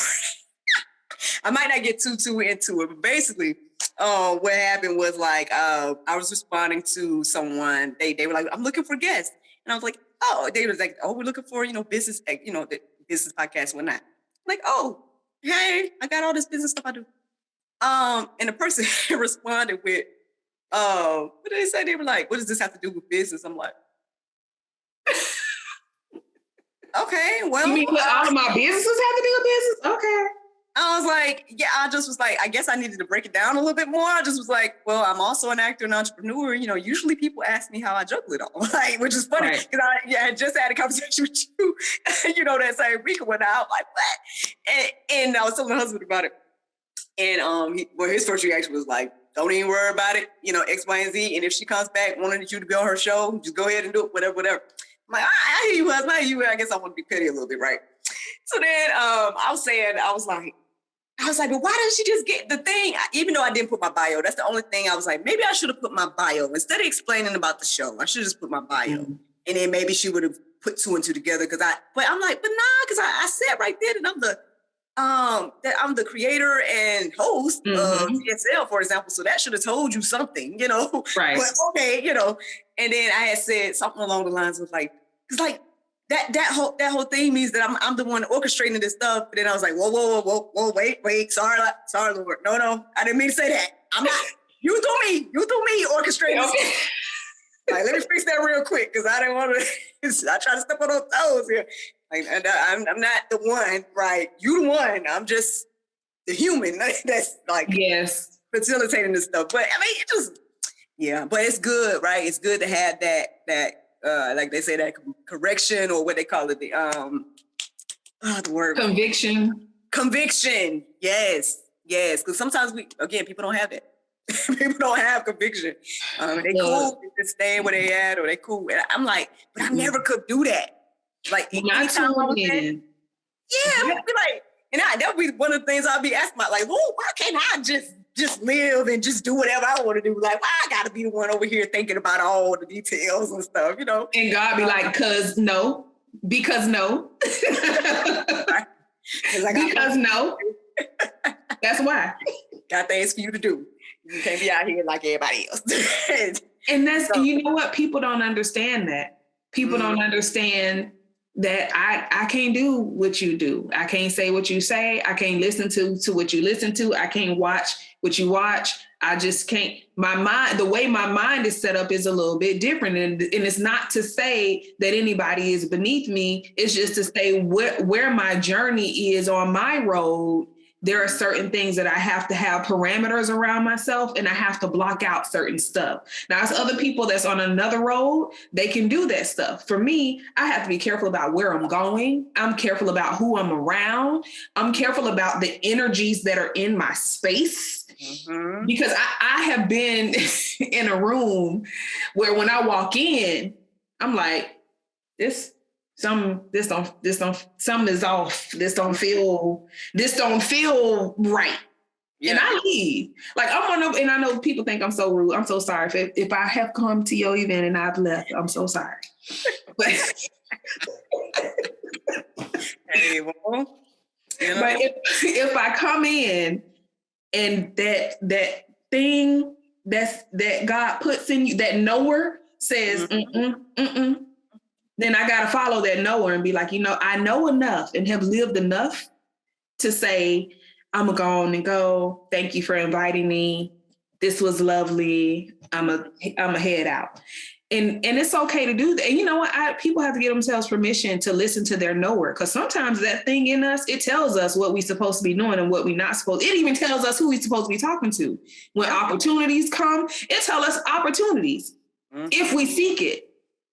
I might not get too into it, but basically, what happened was like, I was responding to someone. They were like, I'm looking for guests. And I was like, oh, they was like, oh, we're looking for, business, the business podcast and whatnot. Like, oh, hey, I got all this business stuff I do. And the person responded with, what did they say? They were like, what does this have to do with business? I'm like, okay, well. You mean all of my businesses have to do with business? Okay. I was like, I just was like, I guess I needed to break it down a little bit more. I just was like, well, I'm also an actor and entrepreneur. Usually people ask me how I juggle it all, like, which is funny because I had just had a conversation with you, that same week or whatnot. I was like, what? And I was telling my husband about it. And his first reaction was like, don't even worry about it, X, Y, and Z. And if she comes back wanting you to be on her show, just go ahead and do it, whatever. I'm like, I hear you, husband. I hear you. I guess I want to be petty a little bit, right? So then I was like, but why didn't she just get the thing? Even though I didn't put my bio, that's the only thing I was like, maybe I should have put my bio. Instead of explaining about the show, I should have just put my bio. Mm-hmm. And then maybe she would have put two and two together. But I'm like, but nah, because I said right there that I'm the creator and host of TSL, for example. So that should have told you something, Right. But okay, And then I had said something along the lines of like, because like, that whole thing means that I'm the one orchestrating this stuff. But then I was like, whoa, wait, sorry, Lord, no, I didn't mean to say that. I'm not. You do me orchestrating. Okay. Like, let me fix that real quick because I didn't want to. I try to step on those toes here. Like, I'm not the one, right? You the one. I'm just the human that's like facilitating this stuff. But I mean, it just But it's good, right? It's good to have that. Like they say, that correction or what they call it, the word conviction. Yes. Because sometimes people don't have that. People don't have conviction. They cool, they just staying where they at, or they cool. And I'm like, but I never could do that. Like anytime I was there, I would be like, and that would be one of the things I'd be asking about, like, why can't I just live and just do whatever I want to do? Like, why I got to be the one over here thinking about all the details and stuff, And God be like, because no. Right? Because no. That's why. Got things for you to do. You can't be out here like everybody else. And that's, you know what? People don't understand that. People don't understand that I can't do what you do. I can't say what you say. I can't listen to what you listen to. I can't watch what you watch. I just can't. My mind, the way my mind is set up is a little bit different. And it's not to say that anybody is beneath me. It's just to say where my journey is on my road. There are certain things that I have to have parameters around myself, and I have to block out certain stuff. Now, as other people that's on another road, they can do that stuff. For me, I have to be careful about where I'm going. I'm careful about who I'm around. I'm careful about the energies that are in my space. Mm-hmm. Because I have been in a room where when I walk in, I'm like, something is off. This don't feel right. Yeah. And I leave. Like and I know people think I'm so rude. I'm so sorry if I have come to your event and I've left. I'm so sorry. But hey, well, but if I come in and that thing that God puts in you, that knower says, then I got to follow that knower and be like, I know enough and have lived enough to say, I'm going to go on and go. Thank you for inviting me. This was lovely. I'm a head out. And it's okay to do that. And you know what? People have to give themselves permission to listen to their knower, because sometimes that thing in us, it tells us what we're supposed to be doing and what we're not supposed to. It even tells us who we're supposed to be talking to. When opportunities come, it tells us opportunities if we seek it.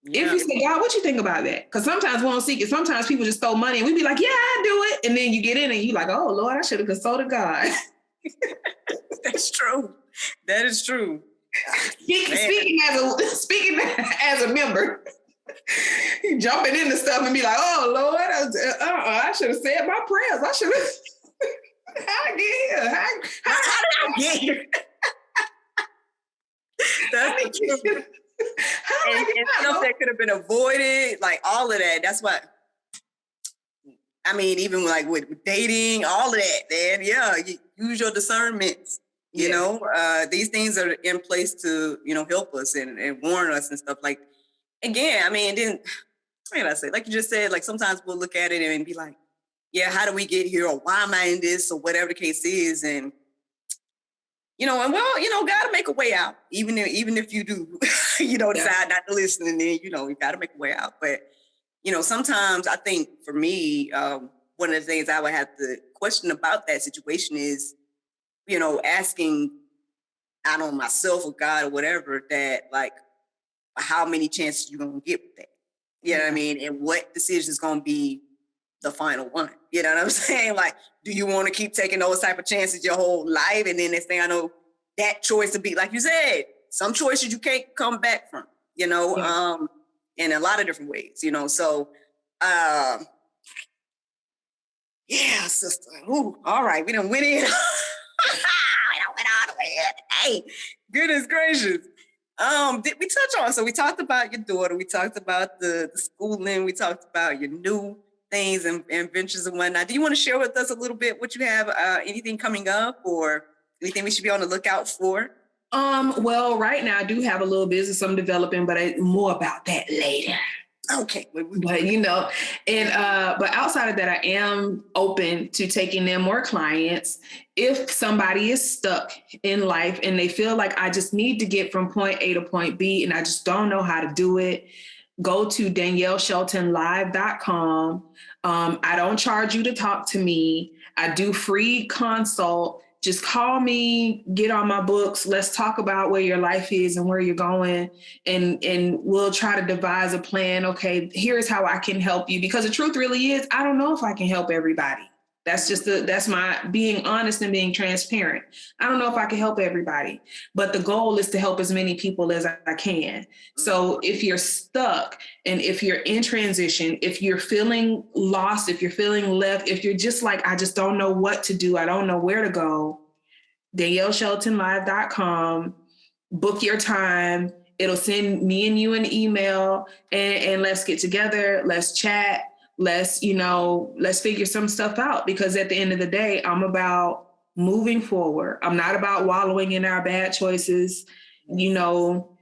Yeah. If you say, God, what you think about that? Because sometimes we won't seek it. Sometimes people just throw money and we be like, yeah, I do it. And then you get in and you're like, oh, Lord, I should have consulted God. That's true. That is true. Speaking as a member, jumping into stuff and be like, oh Lord, I should have said my prayers. I should have. How I get here? How did I get here? That's the truth. And stuff that could have been avoided, like all of that. That's what I mean, even like with dating, all of that, man. Yeah, you use your discernments. You know, these things are in place to, help us and warn us and stuff. Like, again, I mean, then, what can I say? Like you just said, like sometimes we'll look at it and be like, yeah, how do we get here? Or why am I in this? Or whatever the case is. And, got to make a way out. Even if you do, decide not to listen, and then, you got to make a way out. But, sometimes I think for me, one of the things I would have to question about that situation is, asking, I don't know, myself or God or whatever, that like, how many chances you going to get with that? You know what I mean? And what decision is going to be the final one? You know what I'm saying? Like, do you want to keep taking those type of chances your whole life? And then next thing I know, that choice to be, like you said, some choices you can't come back from, in a lot of different ways, So, yeah, sister. Ooh, all right. We done went in. We done went all the way in. Hey, goodness gracious. Did we touch on? So we talked about your daughter. We talked about the schooling. We talked about your new things and ventures and whatnot. Do you want to share with us a little bit what you have? Anything coming up or anything we should be on the lookout for? Well, right now I do have a little business I'm developing, but more about that later. Okay. But but outside of that, I am open to taking in more clients. If somebody is stuck in life and they feel like I just need to get from point A to point B and I just don't know how to do it, go to DanielleSheltonLive.com. I don't charge you to talk to me. I do free consult. Just call me, get on my books. Let's talk about where your life is and where you're going. And we'll try to devise a plan. Okay, here's how I can help you. Because the truth really is, I don't know if I can help everybody. That's my being honest and being transparent. I don't know if I can help everybody, but the goal is to help as many people as I can. So if you're stuck and if you're in transition, if you're feeling lost, if you're feeling left, if you're just like, I just don't know what to do, I don't know where to go, DanielleSheltonLive.com, book your time. It'll send me and you an email and let's get together. Let's chat. Let's figure some stuff out, because at the end of the day, I'm about moving forward. I'm not about wallowing in our bad choices. We all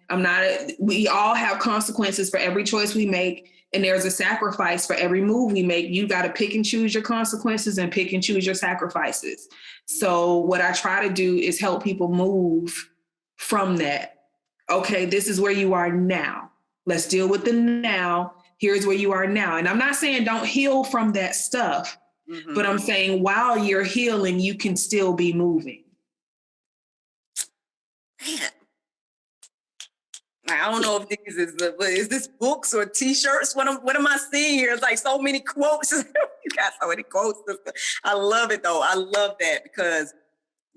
have consequences for every choice we make, and there's a sacrifice for every move we make. You got to pick and choose your consequences and pick and choose your sacrifices. So what I try to do is help people move from that. Okay, this is where you are now. Let's deal with the now. Here's where you are now. And I'm not saying don't heal from that stuff, but I'm saying while you're healing, you can still be moving. Man. I don't know if is this books or T-shirts? What am I seeing here? It's like so many quotes. You got so many quotes. I love it though. I love that because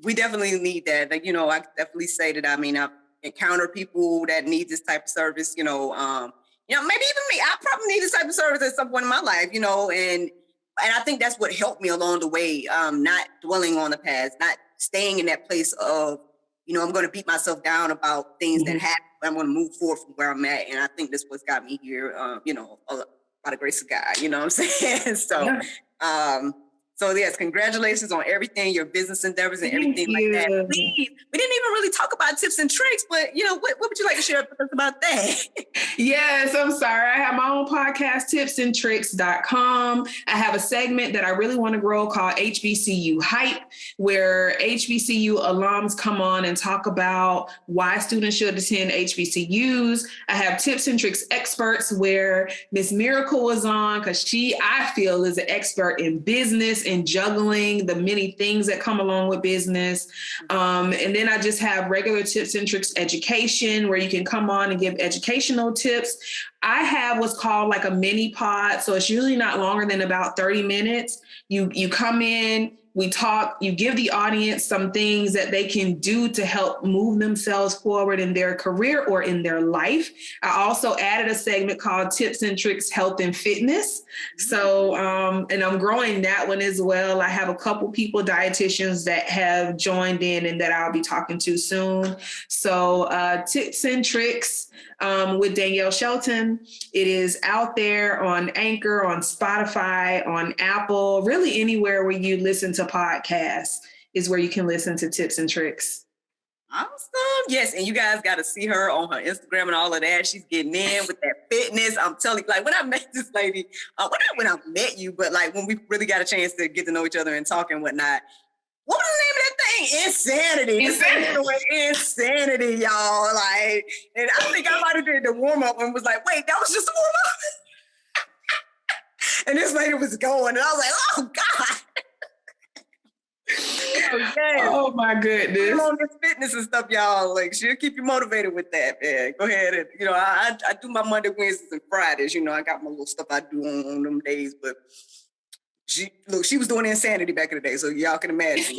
we definitely need that. Like, I definitely say that. I mean, I've encountered people that need this type of service. Maybe even me. I probably need this type of service at some point in my life. And I think that's what helped me along the way. Not dwelling on the past, not staying in that place of, I'm going to beat myself down about things that happened. I'm going to move forward from where I'm at. And I think that's what's got me here, by the grace of God, you know what I'm saying? So, so yes, congratulations on everything, your business endeavors and everything like that. Please, we didn't even really talk about tips and tricks, but what would you like to share with us about that? Yes, I'm sorry. I have my own podcast, tipsandtricks.com. I have a segment that I really want to grow called HBCU Hype, where HBCU alums come on and talk about why students should attend HBCUs. I have tips and tricks experts where Miss Miracle was on because I feel, is an expert in business and juggling the many things that come along with business. And then I just have regular tips and tricks education where you can come on and give educational tips. I have what's called like a mini pod. So it's usually not longer than about 30 minutes. You come in, we talk, you give the audience some things that they can do to help move themselves forward in their career or in their life. I also added a segment called Tips and Tricks, Health and Fitness. So, and I'm growing that one as well. I have a couple people, dietitians, that have joined in and that I'll be talking to soon. So Tips and Tricks with Danielle Shelton. It is out there on Anchor, on Spotify, on Apple, really anywhere where you listen to podcasts is where you can listen to Tips and Tricks. Awesome. Yes. And you guys got to see her on her Instagram and all of that. She's getting in with that fitness. I'm telling you, like when I met this lady, when I met you, but like when we really got a chance to get to know each other and talk and whatnot, what was the name of that thing? Insanity, y'all. Like, and I think I might have did the warm up and was like, wait, that was just a warm up. And this lady was going, and I was like, oh God. Oh my goodness. On this fitness and stuff, y'all. Like, she'll keep you motivated with that, man. Go ahead and, I do my Monday, Wednesdays, and Fridays. I got my little stuff I do on them days, but she was doing Insanity back in the day, so y'all can imagine.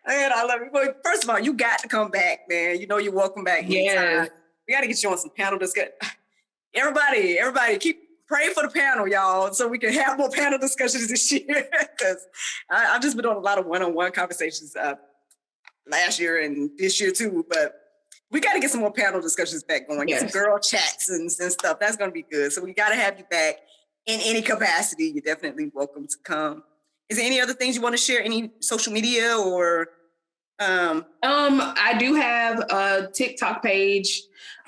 Man, I love you. But first of all, you got to come back, man. You're welcome back anytime. Yes. We got to get you on some panel discussion. Everybody, keep praying for the panel, y'all, so we can have more panel discussions this year. Because I've just been doing a lot of one-on-one conversations last year and this year too, but we got to get some more panel discussions back going. Get some girl chats and stuff. That's going to be good. So we got to have you back in any capacity. You're definitely welcome to come. Is there any other things you want to share? Any social media or? I do have a TikTok page,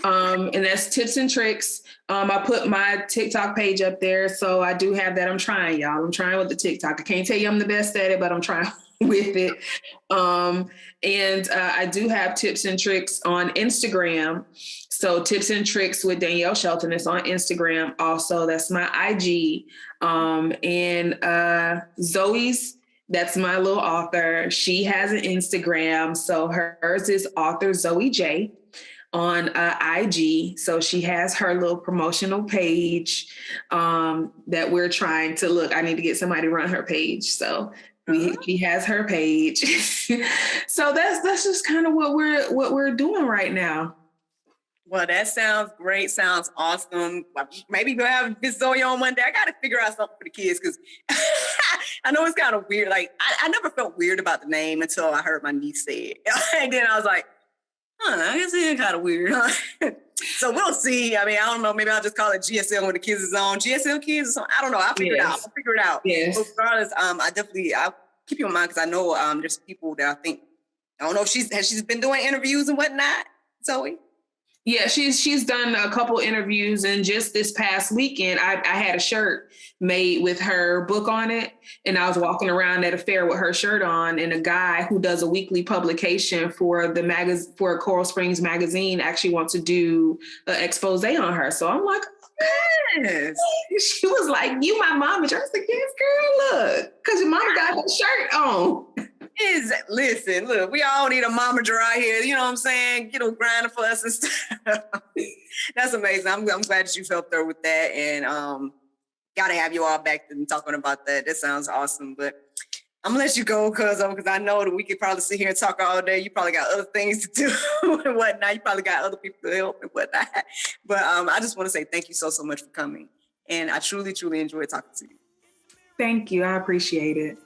and that's Tips and Tricks. I put my TikTok page up there, so I do have that. I'm trying, y'all. I'm trying with the TikTok. I can't tell you I'm the best at it, but I'm trying with it. And I do have Tips and Tricks on Instagram. So Tips and Tricks with Danielle Shelton is on Instagram. Also, that's my IG. And Zoe's, that's my little author. She has an Instagram. So hers is author Zoe J on IG. So she has her little promotional page that we're trying to look. I need to get somebody to run her page. So she has her page. So that's just kind of what we're doing right now. Well, that sounds great. Sounds awesome. Maybe we'll have Miss Zoe on one day. I got to figure out something for the kids because I know it's kind of weird. Like, I never felt weird about the name until I heard my niece say it. And then I was like, I guess it's kind of weird, huh? So we'll see. I mean, I don't know. Maybe I'll just call it GSL when the kids is on. GSL kids or something. I don't know. I'll figure it out. Yes. But regardless, I'll keep you in mind because I know there's people that I don't know if she's been doing interviews and whatnot, Zoe. Yeah, she's done a couple interviews, and just this past weekend, I had a shirt made with her book on it, and I was walking around at a fair with her shirt on, and a guy who does a weekly publication for the for Coral Springs magazine actually wants to do an expose on her. So I'm like, yes. She was like, "You my momager." I was like, "Yes, girl, look, because your mama got her shirt on." Listen, look, we all need a momager out here. You know what I'm saying? Grinding for us and stuff. That's amazing. I'm glad that you felt there with that, and got to have you all back and talking about that. That sounds awesome. But I'm gonna let you go, because I know that we could probably sit here and talk all day. You probably got other things to do and whatnot. You probably got other people to help and whatnot. But I just want to say thank you so much for coming, and I truly, truly enjoyed talking to you. Thank you. I appreciate it.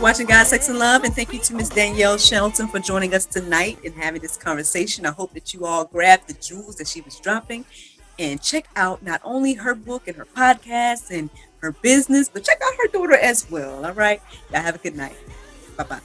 watching God, Sex, and Love. And thank you to Miss Danielle Shelton for joining us tonight and having this conversation. I hope that you all grabbed the jewels that she was dropping and check out not only her book and her podcast and her business, but check out her daughter as well. All right. Y'all have a good night. Bye-bye.